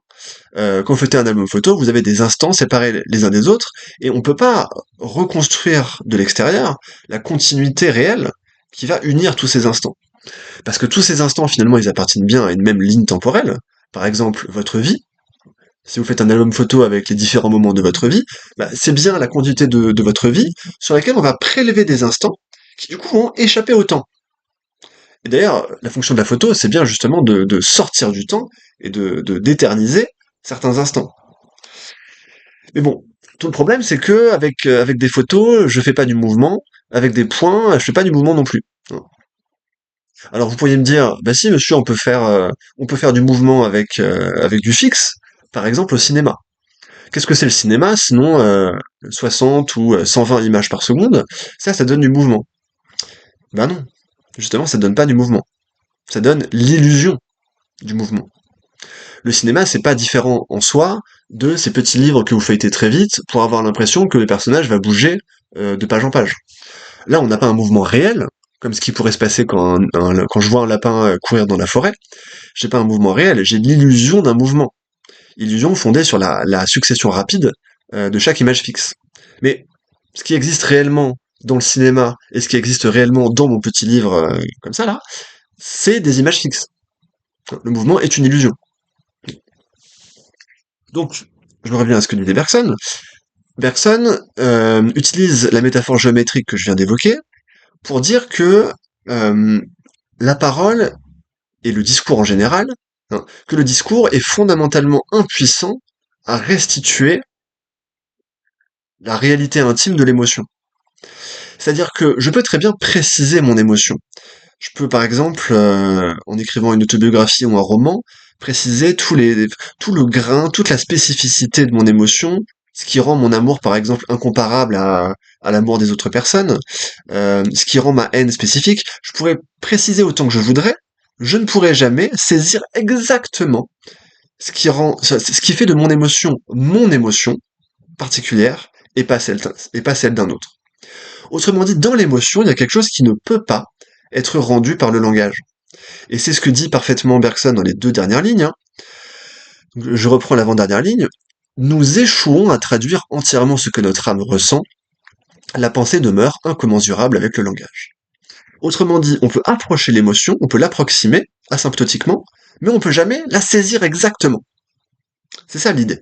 Quand vous feuilletez un album photo, vous avez des instants séparés les uns des autres, et on peut pas reconstruire de l'extérieur la continuité réelle qui va unir tous ces instants. Parce que tous ces instants, finalement, ils appartiennent bien à une même ligne temporelle. Par exemple, votre vie. Si vous faites un album photo avec les différents moments de votre vie, bah, c'est bien la continuité de votre vie sur laquelle on va prélever des instants qui du coup vont échapper au temps. Et d'ailleurs, la fonction de la photo, c'est bien justement de sortir du temps et d'éterniser certains instants. Mais bon, tout le problème, c'est que avec des photos, je fais pas du mouvement, avec des points, je fais pas du mouvement non plus. Alors vous pourriez me dire, bah si monsieur, on peut faire du mouvement avec du fixe, par exemple au cinéma. Qu'est-ce que c'est le cinéma sinon 60 ou 120 images par seconde? Ça donne du mouvement. Bah non, justement, ça donne pas du mouvement. Ça donne l'illusion du mouvement. Le cinéma, c'est pas différent en soi de ces petits livres que vous feuilletez très vite pour avoir l'impression que le personnage va bouger de page en page. Là, on n'a pas un mouvement réel, comme ce qui pourrait se passer quand je vois un lapin courir dans la forêt. J'ai pas un mouvement réel, j'ai l'illusion d'un mouvement. Illusion fondée sur la succession rapide de chaque image fixe. Mais ce qui existe réellement dans le cinéma et ce qui existe réellement dans mon petit livre comme ça là, c'est des images fixes. Le mouvement est une illusion. Donc, je me reviens à ce que disait Bergson. Bergson utilise la métaphore géométrique que je viens d'évoquer pour dire que euh, la parole et le discours en général, hein, que le discours est fondamentalement impuissant à restituer la réalité intime de l'émotion. C'est-à-dire que je peux très bien préciser mon émotion. Je peux par exemple, en écrivant une autobiographie ou un roman, préciser tout le grain, toute la spécificité de mon émotion, ce qui rend mon amour par exemple incomparable à l'amour des autres personnes, ce qui rend ma haine spécifique. Je pourrais préciser autant que je voudrais, je ne pourrais jamais saisir exactement ce qui fait de mon émotion particulière et pas celle d'un autre. Autrement dit, dans l'émotion, il y a quelque chose qui ne peut pas être rendu par le langage. Et c'est ce que dit parfaitement Bergson dans les deux dernières lignes. Hein. Je reprends l'avant-dernière ligne. Nous échouons à traduire entièrement ce que notre âme ressent. La pensée demeure incommensurable avec le langage. Autrement dit, on peut approcher l'émotion, on peut l'approximer asymptotiquement, mais on peut jamais la saisir exactement. C'est ça l'idée.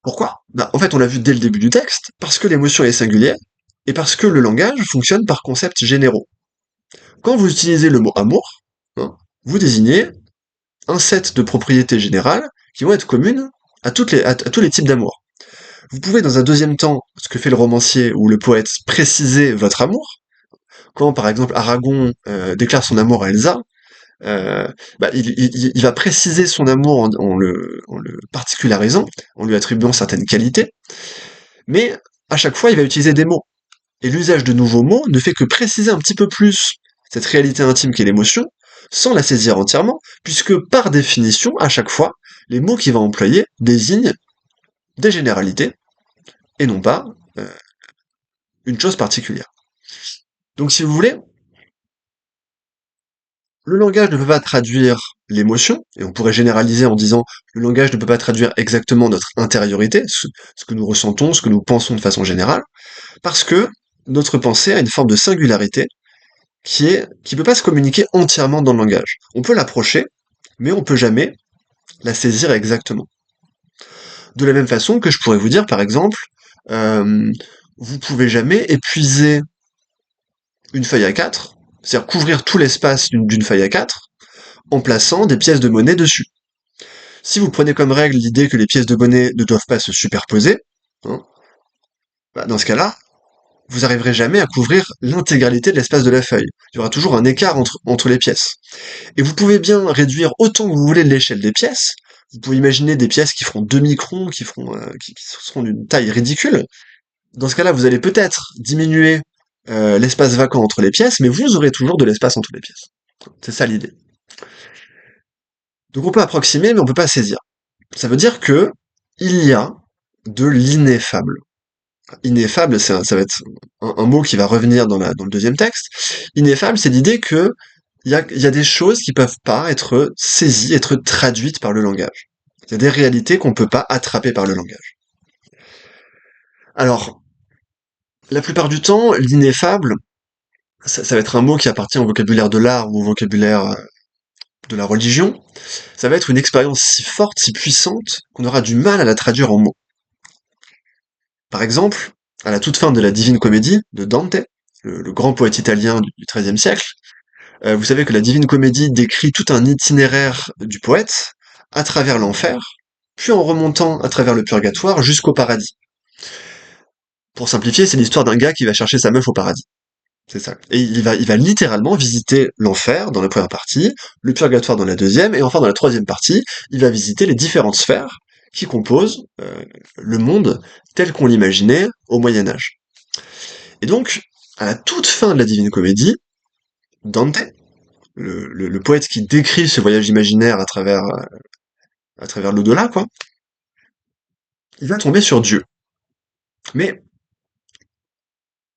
Pourquoi? Bah, en fait, on l'a vu dès le début du texte, parce que l'émotion est singulière, et parce que le langage fonctionne par concepts généraux. Quand vous utilisez le mot amour, hein, vous désignez un set de propriétés générales qui vont être communes à tous les types d'amour. Vous pouvez dans un deuxième temps, ce que fait le romancier ou le poète, préciser votre amour. Quand par exemple Aragon déclare son amour à Elsa, il va préciser son amour en le particularisant, en lui attribuant certaines qualités, mais à chaque fois il va utiliser des mots. Et l'usage de nouveaux mots ne fait que préciser un petit peu plus cette réalité intime qu'est l'émotion, sans la saisir entièrement, puisque par définition, à chaque fois, les mots qu'il va employer désignent des généralités, et non pas euh, une chose particulière. Donc si vous voulez, le langage ne peut pas traduire l'émotion, et on pourrait généraliser en disant le langage ne peut pas traduire exactement notre intériorité, ce que nous ressentons, ce que nous pensons de façon générale, parce que notre pensée a une forme de singularité qui peut pas se communiquer entièrement dans le langage. On peut l'approcher, mais on peut jamais la saisir exactement. De la même façon que je pourrais vous dire, par exemple, euh, vous pouvez jamais épuiser une feuille à 4, c'est-à-dire couvrir tout l'espace d'une feuille à 4, en plaçant des pièces de monnaie dessus. Si vous prenez comme règle l'idée que les pièces de monnaie ne doivent pas se superposer, hein, bah dans ce cas-là, vous arriverez jamais à couvrir l'intégralité de l'espace de la feuille. Il y aura toujours un écart entre les pièces. Et vous pouvez bien réduire autant que vous voulez l'échelle des pièces. Vous pouvez imaginer des pièces qui feront 2 microns, qui seront d'une taille ridicule. Dans ce cas-là, vous allez peut-être diminuer l'espace vacant entre les pièces, mais vous aurez toujours de l'espace entre les pièces. C'est ça l'idée. Donc on peut approximer, mais on peut pas saisir. Ça veut dire que il y a de l'ineffable. Ineffable, ça va être un mot qui va revenir dans le deuxième texte. Ineffable, c'est l'idée que il y a des choses qui peuvent pas être saisies, être traduites par le langage. Il y a des réalités qu'on peut pas attraper par le langage. Alors, la plupart du temps, l'ineffable, ça va être un mot qui appartient au vocabulaire de l'art ou au vocabulaire de la religion. Ça va être une expérience si forte, si puissante, qu'on aura du mal à la traduire en mots. Par exemple, à la toute fin de la Divine Comédie de Dante, le grand poète italien du XIIIe siècle, vous savez que la Divine Comédie décrit tout un itinéraire du poète à travers l'enfer, puis en remontant à travers le purgatoire jusqu'au paradis. Pour simplifier, c'est l'histoire d'un gars qui va chercher sa meuf au paradis. C'est ça. Et il va littéralement visiter l'enfer dans la première partie, le purgatoire dans la deuxième, et enfin dans la troisième partie, il va visiter les différentes sphères qui composent le monde tel qu'on l'imaginait au Moyen Âge. Et donc, à la toute fin de la Divine Comédie, Dante, le poète qui décrit ce voyage imaginaire à travers l'au-delà, quoi, il va tomber sur Dieu. Mais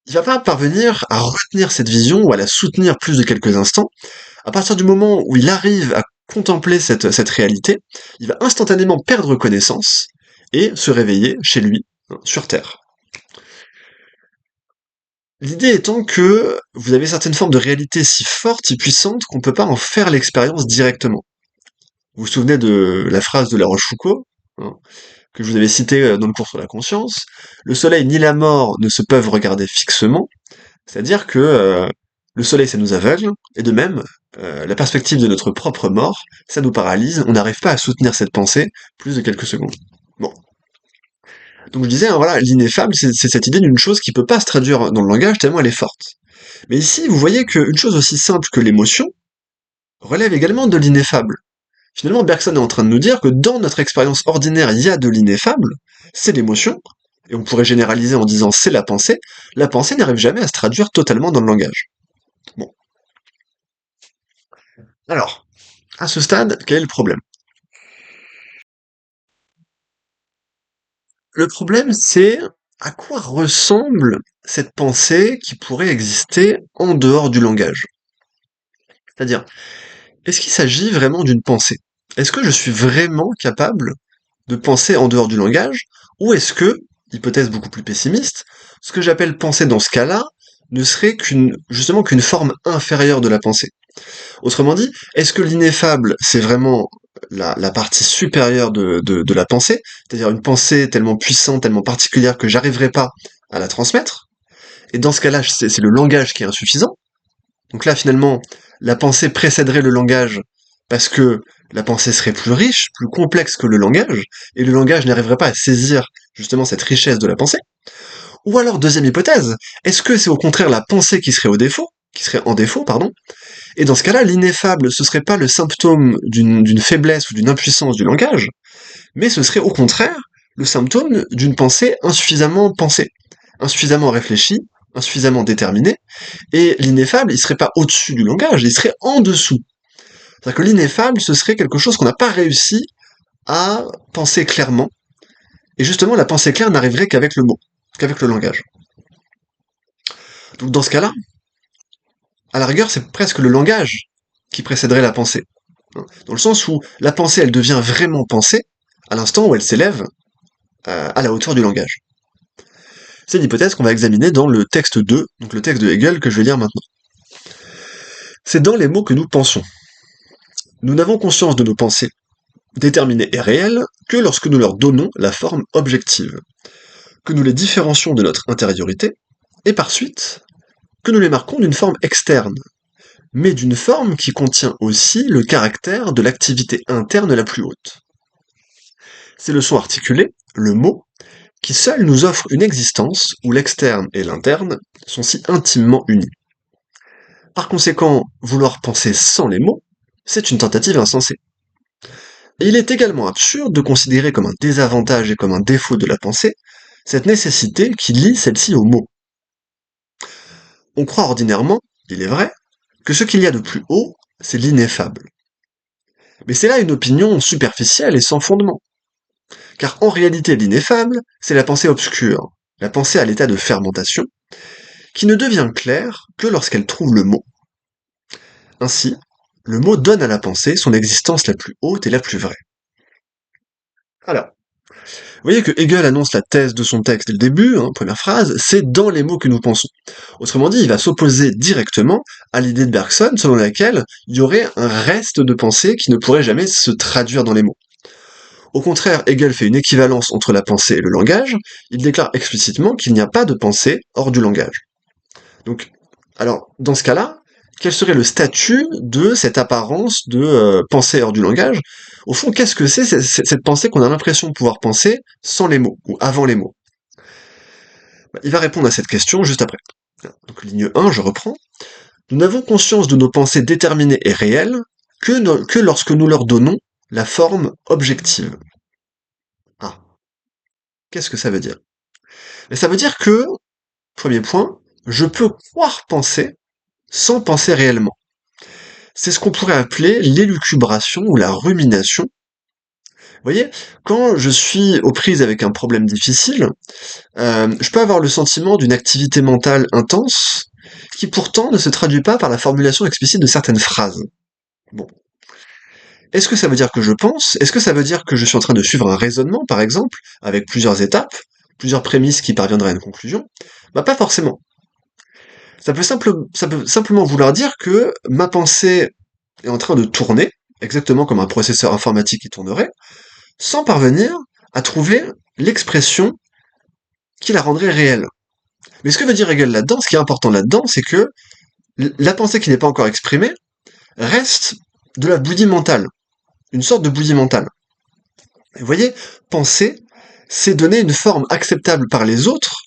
il va pas parvenir à retenir cette vision ou à la soutenir plus de quelques instants. À partir du moment où il arrive à contempler cette réalité, il va instantanément perdre connaissance et se réveiller chez lui, sur Terre. L'idée étant que vous avez certaines formes de réalité si fortes, si puissantes, qu'on ne peut pas en faire l'expérience directement. Vous vous souvenez de la phrase de La Rochefoucauld, hein, que je vous avais citée dans le cours sur la conscience, le soleil ni la mort ne se peuvent regarder fixement, c'est-à-dire que le soleil ça nous aveugle, et de même, la perspective de notre propre mort, ça nous paralyse, on n'arrive pas à soutenir cette pensée plus de quelques secondes. Bon. Donc je disais, hein, voilà, l'ineffable, c'est cette idée d'une chose qui peut pas se traduire dans le langage tellement elle est forte. Mais ici, vous voyez qu'une chose aussi simple que l'émotion relève également de l'ineffable. Finalement, Bergson est en train de nous dire que dans notre expérience ordinaire, il y a de l'ineffable, c'est l'émotion, et on pourrait généraliser en disant c'est la pensée n'arrive jamais à se traduire totalement dans le langage. Bon. Alors, à ce stade, quel est le problème? Le problème, c'est à quoi ressemble cette pensée qui pourrait exister en dehors du langage. C'est-à-dire, est-ce qu'il s'agit vraiment d'une pensée? Est-ce que je suis vraiment capable de penser en dehors du langage? Ou est-ce que, hypothèse beaucoup plus pessimiste, ce que j'appelle penser dans ce cas-là ne serait justement qu'une forme inférieure de la pensée? Autrement dit, est-ce que l'ineffable, c'est vraiment la partie supérieure de la pensée, c'est-à-dire une pensée tellement puissante, tellement particulière que j'arriverai pas à la transmettre? Et dans ce cas-là, c'est le langage qui est insuffisant. Donc là, finalement, la pensée précéderait le langage parce que la pensée serait plus riche, plus complexe que le langage, et le langage n'arriverait pas à saisir justement cette richesse de la pensée. Ou alors, deuxième hypothèse, est-ce que c'est au contraire la pensée qui serait en défaut, pardon, et dans ce cas-là, l'ineffable, ce serait pas le symptôme d'une faiblesse ou d'une impuissance du langage, mais ce serait au contraire le symptôme d'une pensée, insuffisamment réfléchie, insuffisamment déterminée, et l'ineffable, il serait pas au-dessus du langage, il serait en dessous. C'est-à-dire que l'ineffable, ce serait quelque chose qu'on n'a pas réussi à penser clairement, et justement, la pensée claire n'arriverait qu'avec le mot, qu'avec le langage. Donc dans ce cas-là, à la rigueur, c'est presque le langage qui précéderait la pensée. Dans le sens où la pensée, elle devient vraiment pensée à l'instant où elle s'élève à la hauteur du langage. C'est l'hypothèse qu'on va examiner dans le texte 2, donc le texte de Hegel que je vais lire maintenant. C'est dans les mots que nous pensons. Nous n'avons conscience de nos pensées, déterminées et réelles, que lorsque nous leur donnons la forme objective, que nous les différencions de notre intériorité, et par suite, que nous les marquons d'une forme externe, mais d'une forme qui contient aussi le caractère de l'activité interne la plus haute. C'est le son articulé, le mot, qui seul nous offre une existence où l'externe et l'interne sont si intimement unis. Par conséquent, vouloir penser sans les mots, c'est une tentative insensée. Et il est également absurde de considérer comme un désavantage et comme un défaut de la pensée cette nécessité qui lie celle-ci aux mots. On croit ordinairement, il est vrai, que ce qu'il y a de plus haut, c'est l'ineffable. Mais c'est là une opinion superficielle et sans fondement. Car en réalité, l'ineffable, c'est la pensée obscure, la pensée à l'état de fermentation, qui ne devient claire que lorsqu'elle trouve le mot. Ainsi, le mot donne à la pensée son existence la plus haute et la plus vraie. Alors, vous voyez que Hegel annonce la thèse de son texte dès le début, première phrase, c'est dans les mots que nous pensons. Autrement dit, il va s'opposer directement à l'idée de Bergson selon laquelle il y aurait un reste de pensée qui ne pourrait jamais se traduire dans les mots. Au contraire, Hegel fait une équivalence entre la pensée et le langage, il déclare explicitement qu'il n'y a pas de pensée hors du langage. Donc, alors, dans ce cas-là, quel serait le statut de cette apparence de pensée hors du langage? Au fond, qu'est-ce que cette pensée qu'on a l'impression de pouvoir penser sans les mots, ou avant les mots? Il va répondre à cette question juste après. Donc ligne 1, je reprends. Nous n'avons conscience de nos pensées déterminées et réelles que lorsque nous leur donnons la forme objective. Ah, qu'est-ce que ça veut dire? Mais ça veut dire que, premier point, je peux croire penser sans penser réellement. C'est ce qu'on pourrait appeler l'élucubration ou la rumination. Vous voyez, quand je suis aux prises avec un problème difficile, je peux avoir le sentiment d'une activité mentale intense qui pourtant ne se traduit pas par la formulation explicite de certaines phrases. Bon. Est-ce que ça veut dire que je pense? Est-ce que ça veut dire que je suis en train de suivre un raisonnement, par exemple, avec plusieurs étapes, plusieurs prémices qui parviendraient à une conclusion? Bah pas forcément. Ça peut simplement vouloir dire que ma pensée est en train de tourner, exactement comme un processeur informatique qui tournerait, sans parvenir à trouver l'expression qui la rendrait réelle. Mais ce que veut dire réel là-dedans, ce qui est important là-dedans, c'est que la pensée qui n'est pas encore exprimée reste de la bouillie mentale, une sorte de bouillie mentale. Et vous voyez, penser, c'est donner une forme acceptable par les autres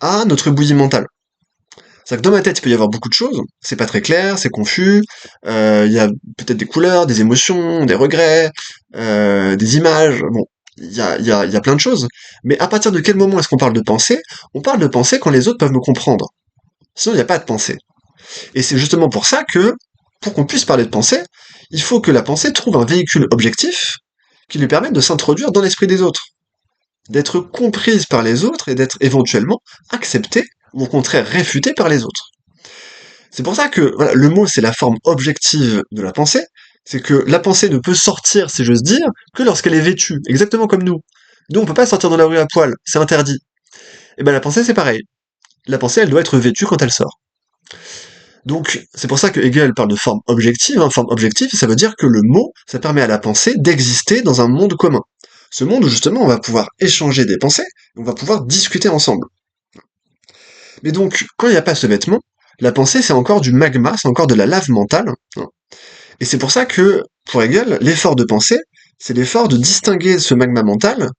à notre bouillie mentale. C'est-à-dire que dans ma tête, il peut y avoir beaucoup de choses, c'est pas très clair, c'est confus, il y a peut-être des couleurs, des émotions, des regrets, des images, bon, il y a plein de choses. Mais à partir de quel moment est-ce qu'on parle de pensée? On parle de pensée quand les autres peuvent me comprendre. Sinon, il n'y a pas de pensée. Et c'est justement pour ça que, pour qu'on puisse parler de pensée, il faut que la pensée trouve un véhicule objectif qui lui permette de s'introduire dans l'esprit des autres, d'être comprise par les autres et d'être éventuellement acceptée ou au contraire réfutée par les autres. C'est pour ça que voilà, le mot c'est la forme objective de la pensée, c'est que la pensée ne peut sortir, si j'ose dire, que lorsqu'elle est vêtue, exactement comme nous. Nous on peut pas sortir dans la rue à poil, c'est interdit. Et ben la pensée c'est pareil. La pensée elle doit être vêtue quand elle sort. Donc, c'est pour ça que Hegel parle de forme objective. Forme objective, ça veut dire que le mot, ça permet à la pensée d'exister dans un monde commun. Ce monde où justement on va pouvoir échanger des pensées, on va pouvoir discuter ensemble. Mais donc, quand il n'y a pas ce vêtement, la pensée c'est encore du magma, c'est encore de la lave mentale. Et c'est pour ça que, pour Hegel, l'effort de pensée, c'est l'effort de distinguer ce magma mental,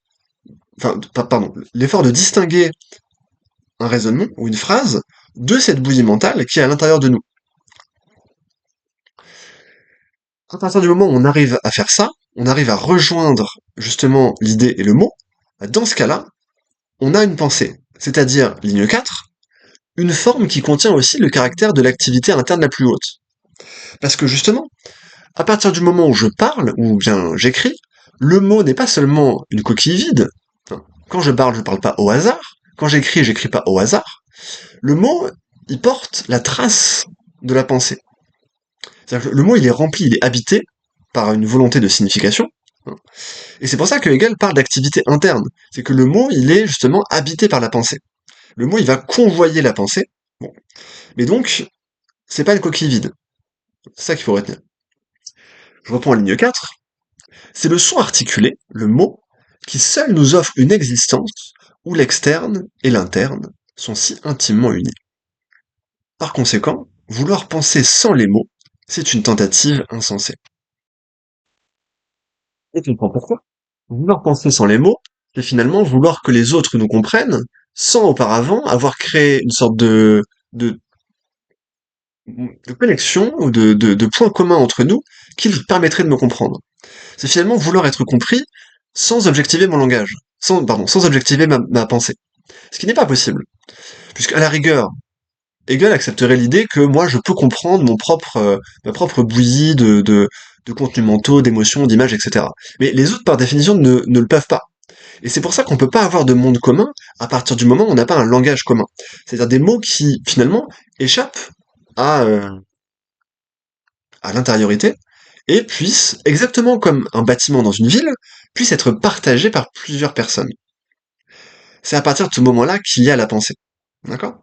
pardon, l'effort de distinguer un raisonnement ou une phrase de cette bouillie mentale qui est à l'intérieur de nous. À partir du moment où on arrive à faire ça, on arrive à rejoindre justement l'idée et le mot, dans ce cas-là, on a une pensée, c'est-à-dire, ligne 4, une forme qui contient aussi le caractère de l'activité interne la plus haute. Parce que justement, à partir du moment où je parle, ou bien j'écris, le mot n'est pas seulement une coquille vide. Quand je parle pas au hasard. Quand j'écris pas au hasard. Le mot, il porte la trace de la pensée. C'est-à-dire que le mot, il est rempli, il est habité par une volonté de signification. Et c'est pour ça que Hegel parle d'activité interne. C'est que le mot, il est justement habité par la pensée. Le mot, il va convoyer la pensée. Bon. Mais donc, c'est pas une coquille vide. C'est ça qu'il faut retenir. Je reprends la ligne 4. C'est le son articulé, le mot, qui seul nous offre une existence où l'externe et l'interne sont si intimement unis. Par conséquent, vouloir penser sans les mots, c'est une tentative insensée. Et tu comprends pourquoi? Vouloir penser sans les mots, c'est finalement vouloir que les autres nous comprennent, sans auparavant avoir créé une sorte de, de connexion ou de points communs entre nous qui permettraient de me comprendre. C'est finalement vouloir être compris sans objectiver mon langage, sans objectiver ma pensée. Ce qui n'est pas possible. Puisqu'à la rigueur, Hegel accepterait l'idée que moi je peux comprendre ma propre bouillie de contenus mentaux, d'émotions, d'images, etc. Mais les autres, par définition, ne le peuvent pas. Et c'est pour ça qu'on peut pas avoir de monde commun à partir du moment où on n'a pas un langage commun. C'est-à-dire des mots qui, finalement, échappent à, euh, à l'intériorité et puissent, exactement comme un bâtiment dans une ville, puissent être partagés par plusieurs personnes. C'est à partir de ce moment-là qu'il y a la pensée. D'accord?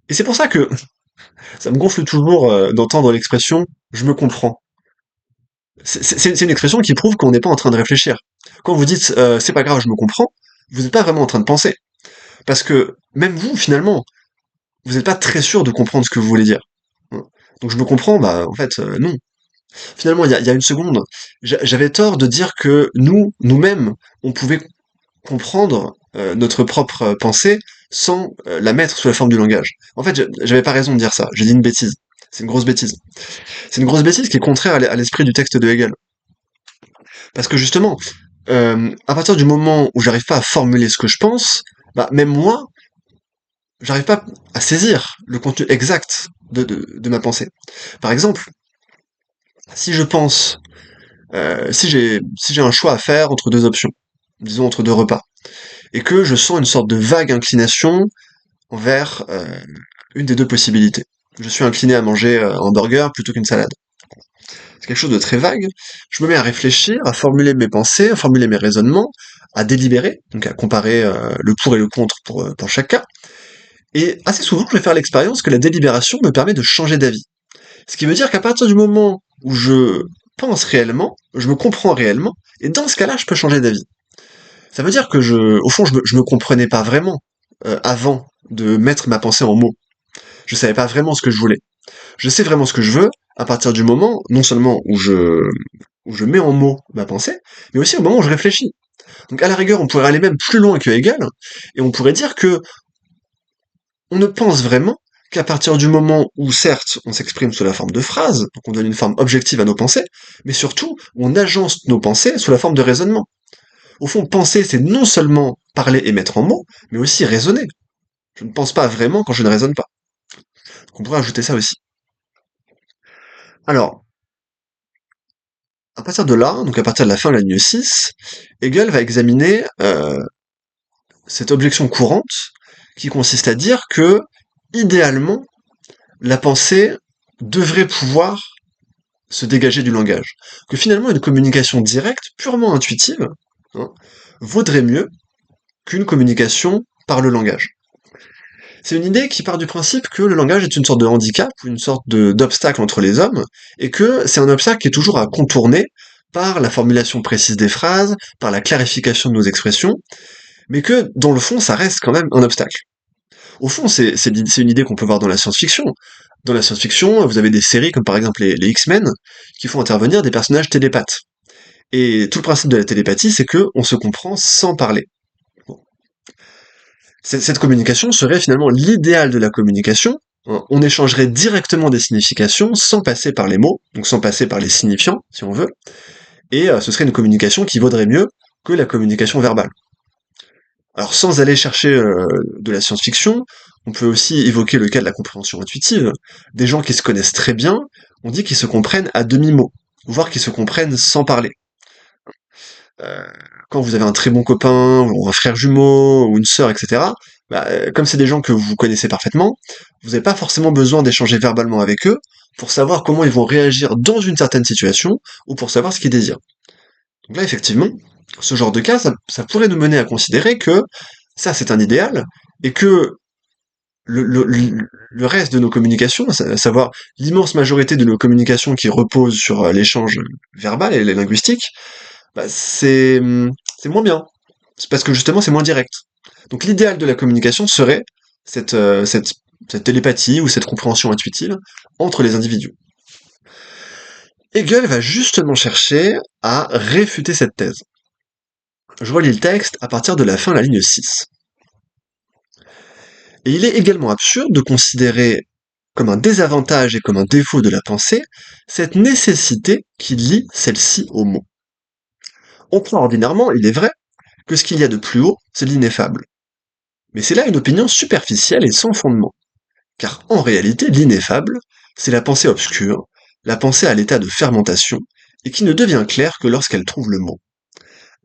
Et c'est pour ça que ça me gonfle toujours d'entendre l'expression «je me comprends». C'est une expression qui prouve qu'on n'est pas en train de réfléchir. Quand vous dites c'est pas grave, je me comprends, vous n'êtes pas vraiment en train de penser. Parce que même vous, finalement, vous n'êtes pas très sûr de comprendre ce que vous voulez dire. Donc je me comprends, bah en fait, non. Finalement, il y a une seconde, j'avais tort de dire que nous-mêmes, on pouvait comprendre notre propre pensée sans la mettre sous la forme du langage. En fait, j'avais pas raison de dire ça, j'ai dit une bêtise. C'est une grosse bêtise. C'est une grosse bêtise qui est contraire à l'esprit du texte de Hegel. Parce que justement, à partir du moment où j'arrive pas à formuler ce que je pense, bah, même moi, j'arrive pas à saisir le contenu exact de ma pensée. Par exemple, si je pense, si j'ai un choix à faire entre deux options, disons entre deux repas, et que je sens une sorte de vague inclination envers une des deux possibilités. Je suis incliné à manger un burger plutôt qu'une salade. C'est quelque chose de très vague. Je me mets à réfléchir, à formuler mes pensées, à formuler mes raisonnements, à délibérer, donc à comparer le pour et le contre pour chaque cas. Et assez souvent, je vais faire l'expérience que la délibération me permet de changer d'avis. Ce qui veut dire qu'à partir du moment où je pense réellement, je me comprends réellement, et dans ce cas-là, je peux changer d'avis. Ça veut dire que au fond, je me comprenais pas vraiment avant de mettre ma pensée en mots. Je savais pas vraiment ce que je voulais. Je sais vraiment ce que je veux à partir du moment, non seulement où je mets en mots ma pensée, mais aussi au moment où je réfléchis. Donc à la rigueur, on pourrait aller même plus loin que Hegel, et on pourrait dire que on ne pense vraiment qu'à partir du moment où, certes, on s'exprime sous la forme de phrases, donc on donne une forme objective à nos pensées, mais surtout, on agence nos pensées sous la forme de raisonnement. Au fond, penser, c'est non seulement parler et mettre en mots, mais aussi raisonner. Je ne pense pas vraiment quand je ne raisonne pas. Donc on pourrait ajouter ça aussi. Alors, à partir de là, donc à partir de la fin de la ligne 6, Hegel va examiner cette objection courante qui consiste à dire que, idéalement, la pensée devrait pouvoir se dégager du langage. Que finalement, une communication directe, purement intuitive, hein, vaudrait mieux qu'une communication par le langage. C'est une idée qui part du principe que le langage est une sorte de handicap, ou une sorte d'obstacle entre les hommes, et que c'est un obstacle qui est toujours à contourner par la formulation précise des phrases, par la clarification de nos expressions, mais que, dans le fond, ça reste quand même un obstacle. Au fond, c'est une idée qu'on peut voir dans la science-fiction. Dans la science-fiction, vous avez des séries comme par exemple les X-Men, qui font intervenir des personnages télépathes. Et tout le principe de la télépathie, c'est que on se comprend sans parler. Bon. Cette communication serait finalement l'idéal de la communication. On échangerait directement des significations sans passer par les mots, donc sans passer par les signifiants, si on veut, et ce serait une communication qui vaudrait mieux que la communication verbale. Alors sans aller chercher de la science-fiction, on peut aussi évoquer le cas de la compréhension intuitive. Des gens qui se connaissent très bien, on dit qu'ils se comprennent à demi-mot, voire qu'ils se comprennent sans parler. Euh, Quand vous avez un très bon copain, ou un frère jumeau, ou une sœur, etc., bah, comme c'est des gens que vous connaissez parfaitement, vous n'avez pas forcément besoin d'échanger verbalement avec eux pour savoir comment ils vont réagir dans une certaine situation, ou pour savoir ce qu'ils désirent. Donc là, effectivement, ce genre de cas, ça pourrait nous mener à considérer que ça, c'est un idéal, et que le reste de nos communications, à savoir l'immense majorité de nos communications qui reposent sur l'échange verbal et linguistique, bah, c'est moins bien. C'est parce que justement, c'est moins direct. Donc l'idéal de la communication serait cette, euh, cette, cette télépathie ou cette compréhension intuitive entre les individus. Hegel va justement chercher à réfuter cette thèse. Je relis le texte à partir de la fin de la ligne 6. Et il est également absurde de considérer comme un désavantage et comme un défaut de la pensée cette nécessité qui lie celle-ci aux mots. On croit ordinairement, il est vrai, que ce qu'il y a de plus haut, c'est l'ineffable. Mais c'est là une opinion superficielle et sans fondement. Car en réalité, l'ineffable, c'est la pensée obscure, la pensée à l'état de fermentation, et qui ne devient claire que lorsqu'elle trouve le mot.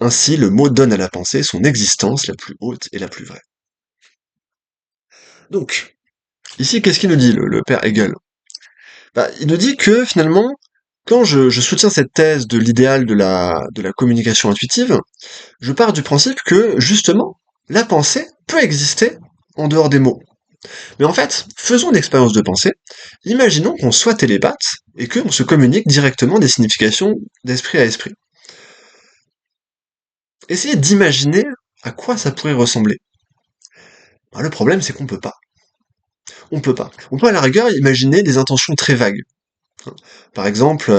Ainsi, le mot donne à la pensée son existence la plus haute et la plus vraie. Donc, ici, qu'est-ce qu'il nous dit, le père Hegel? Bah, il nous dit que, finalement, quand je soutiens cette thèse de l'idéal de la communication intuitive, je pars du principe que, justement, la pensée peut exister en dehors des mots. Mais en fait, faisons une expérience de pensée. Imaginons qu'on soit télépathe et qu'on se communique directement des significations d'esprit à esprit. Essayez d'imaginer à quoi ça pourrait ressembler. Bah, le problème, c'est qu'on peut pas. On peut pas. On peut à la rigueur imaginer des intentions très vagues. Par exemple,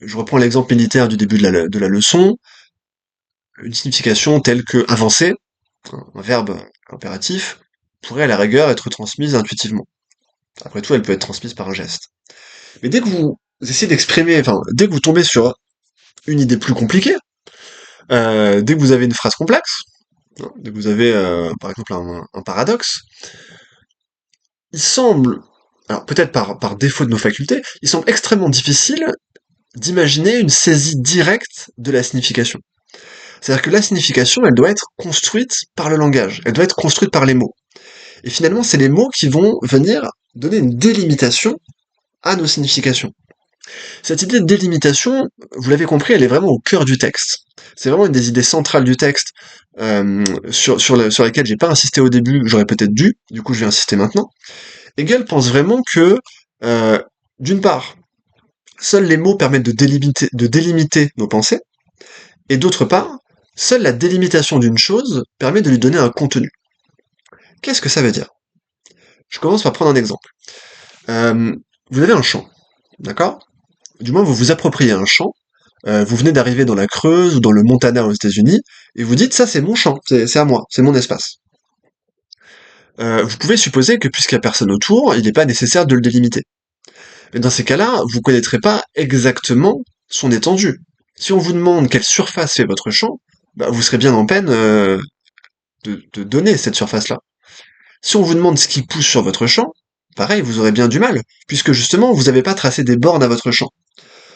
je reprends l'exemple militaire du début de la leçon, une signification telle que avancer, un verbe impératif, pourrait à la rigueur être transmise intuitivement. Après tout, elle peut être transmise par un geste. Mais dès que vous essayez d'exprimer, enfin, dès que vous tombez sur une idée plus compliquée, dès que vous avez une phrase complexe, hein, dès que vous avez, par exemple, un paradoxe, il semble, alors peut-être par défaut de nos facultés, il semble extrêmement difficile d'imaginer une saisie directe de la signification. C'est-à-dire que la signification, elle doit être construite par le langage, elle doit être construite par les mots. Et finalement, c'est les mots qui vont venir donner une délimitation à nos significations. Cette idée de délimitation, vous l'avez compris, elle est vraiment au cœur du texte. C'est vraiment une des idées centrales du texte sur lesquelles j'ai pas insisté au début, j'aurais peut-être dû, du coup je vais insister maintenant. Hegel pense vraiment que, euh, d'une part, seuls les mots permettent de délimiter nos pensées, et d'autre part, seule la délimitation d'une chose permet de lui donner un contenu. Qu'est-ce que ça veut dire? Je commence par prendre un exemple. Euh, vous avez un champ, d'accord? Du moins, vous vous appropriez un champ, vous venez d'arriver dans la Creuse ou dans le Montana aux États-Unis, et vous dites ça c'est mon champ, c'est à moi, c'est mon espace. Vous pouvez supposer que puisqu'il n'y a personne autour, il n'est pas nécessaire de le délimiter. Mais dans ces cas-là, vous connaîtrez pas exactement son étendue. Si on vous demande quelle surface fait votre champ, bah, vous serez bien en peine de donner cette surface-là. Si on vous demande ce qui pousse sur votre champ, pareil, vous aurez bien du mal, puisque justement, vous n'avez pas tracé des bornes à votre champ.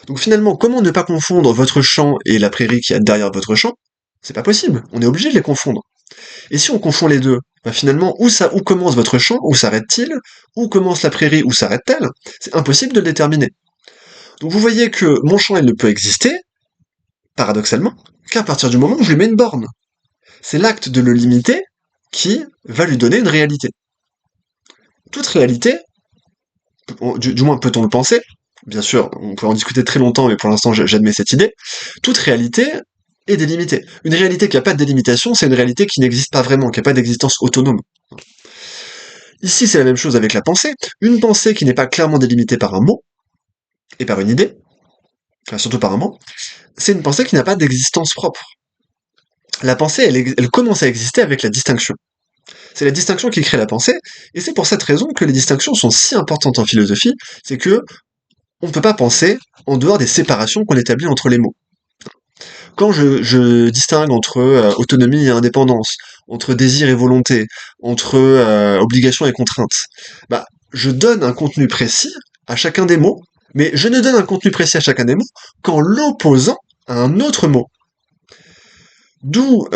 Donc finalement, comment ne pas confondre votre champ et la prairie qui y a derrière votre champ? C'est pas possible, on est obligé de les confondre. Et si on confond les deux, bah finalement, où commence votre champ, où s'arrête-t-il? Où commence la prairie, où s'arrête-t-elle? C'est impossible de le déterminer. Donc vous voyez que mon champ, il ne peut exister, paradoxalement, qu'à partir du moment où je lui mets une borne. C'est l'acte de le limiter qui va lui donner une réalité. Toute réalité, du moins peut-on le penser, bien sûr, on peut en discuter très longtemps, mais pour l'instant j'admets cette idée, toute réalité est délimitée. Une réalité qui n'a pas de délimitation, c'est une réalité qui n'existe pas vraiment, qui n'a pas d'existence autonome. Ici, c'est la même chose avec la pensée. Une pensée qui n'est pas clairement délimitée par un mot, et par une idée, enfin surtout par un mot, c'est une pensée qui n'a pas d'existence propre. La pensée, elle commence à exister avec la distinction. C'est la distinction qui crée la pensée, et c'est pour cette raison que les distinctions sont si importantes en philosophie, c'est que on ne peut pas penser en dehors des séparations qu'on établit entre les mots. Quand je distingue entre autonomie et indépendance, entre désir et volonté, entre obligation et contrainte, bah, je donne un contenu précis à chacun des mots, mais je ne donne un contenu précis à chacun des mots qu'en l'opposant à un autre mot. D'où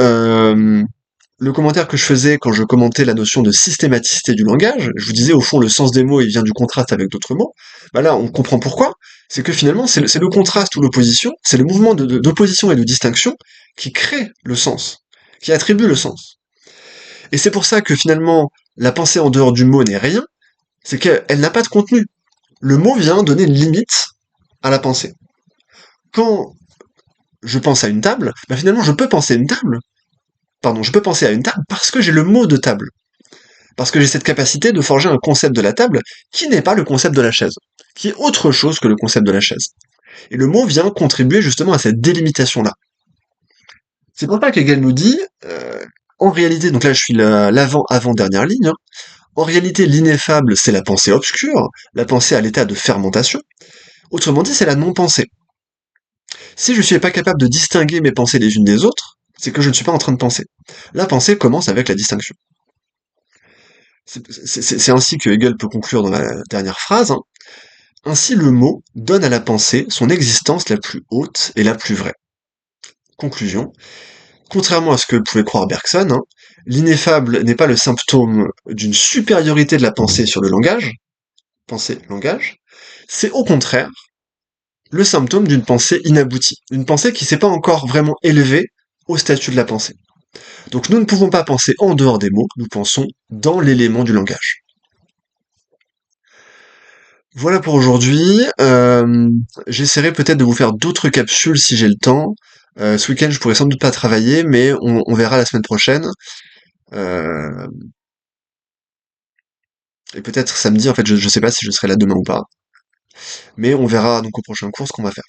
le commentaire que je faisais quand je commentais la notion de systématicité du langage. Je vous disais, au fond, le sens des mots, il vient du contraste avec d'autres mots. Bah là, on comprend pourquoi. C'est que finalement, c'est le contraste ou l'opposition, c'est le mouvement d'opposition et de distinction qui crée le sens, qui attribue le sens. Et c'est pour ça que finalement, la pensée en dehors du mot n'est rien, c'est qu'elle n'a pas de contenu. Le mot vient donner une limite à la pensée. Quand je pense à une table, bah finalement, je peux penser à une table, je peux penser à une table parce que j'ai le mot de table. Parce que j'ai cette capacité de forger un concept de la table qui n'est pas le concept de la chaise, qui est autre chose que le concept de la chaise. Et le mot vient contribuer justement à cette délimitation-là. C'est pour ça qu'Hegel nous dit, en réalité, donc là je suis l'avant-dernière ligne, hein, en réalité l'ineffable c'est la pensée obscure, la pensée à l'état de fermentation, autrement dit c'est la non-pensée. Si je ne suis pas capable de distinguer mes pensées les unes des autres, c'est que je ne suis pas en train de penser. La pensée commence avec la distinction. C'est ainsi que Hegel peut conclure dans la dernière phrase, hein. Ainsi le mot donne à la pensée son existence la plus haute et la plus vraie. Conclusion. Contrairement à ce que pouvait croire Bergson, hein, l'ineffable n'est pas le symptôme d'une supériorité de la pensée sur le langage, pensée-langage, c'est au contraire le symptôme d'une pensée inaboutie, une pensée qui ne s'est pas encore vraiment élevée au statut de la pensée. Donc nous ne pouvons pas penser en dehors des mots, nous pensons dans l'élément du langage. Voilà pour aujourd'hui. J'essaierai peut-être de vous faire d'autres capsules si j'ai le temps. Ce week-end, je pourrais sans doute pas travailler, mais on verra la semaine prochaine. Euh, et peut-être samedi, en fait, je sais pas si je serai là demain ou pas. Mais on verra donc au prochain cours ce qu'on va faire.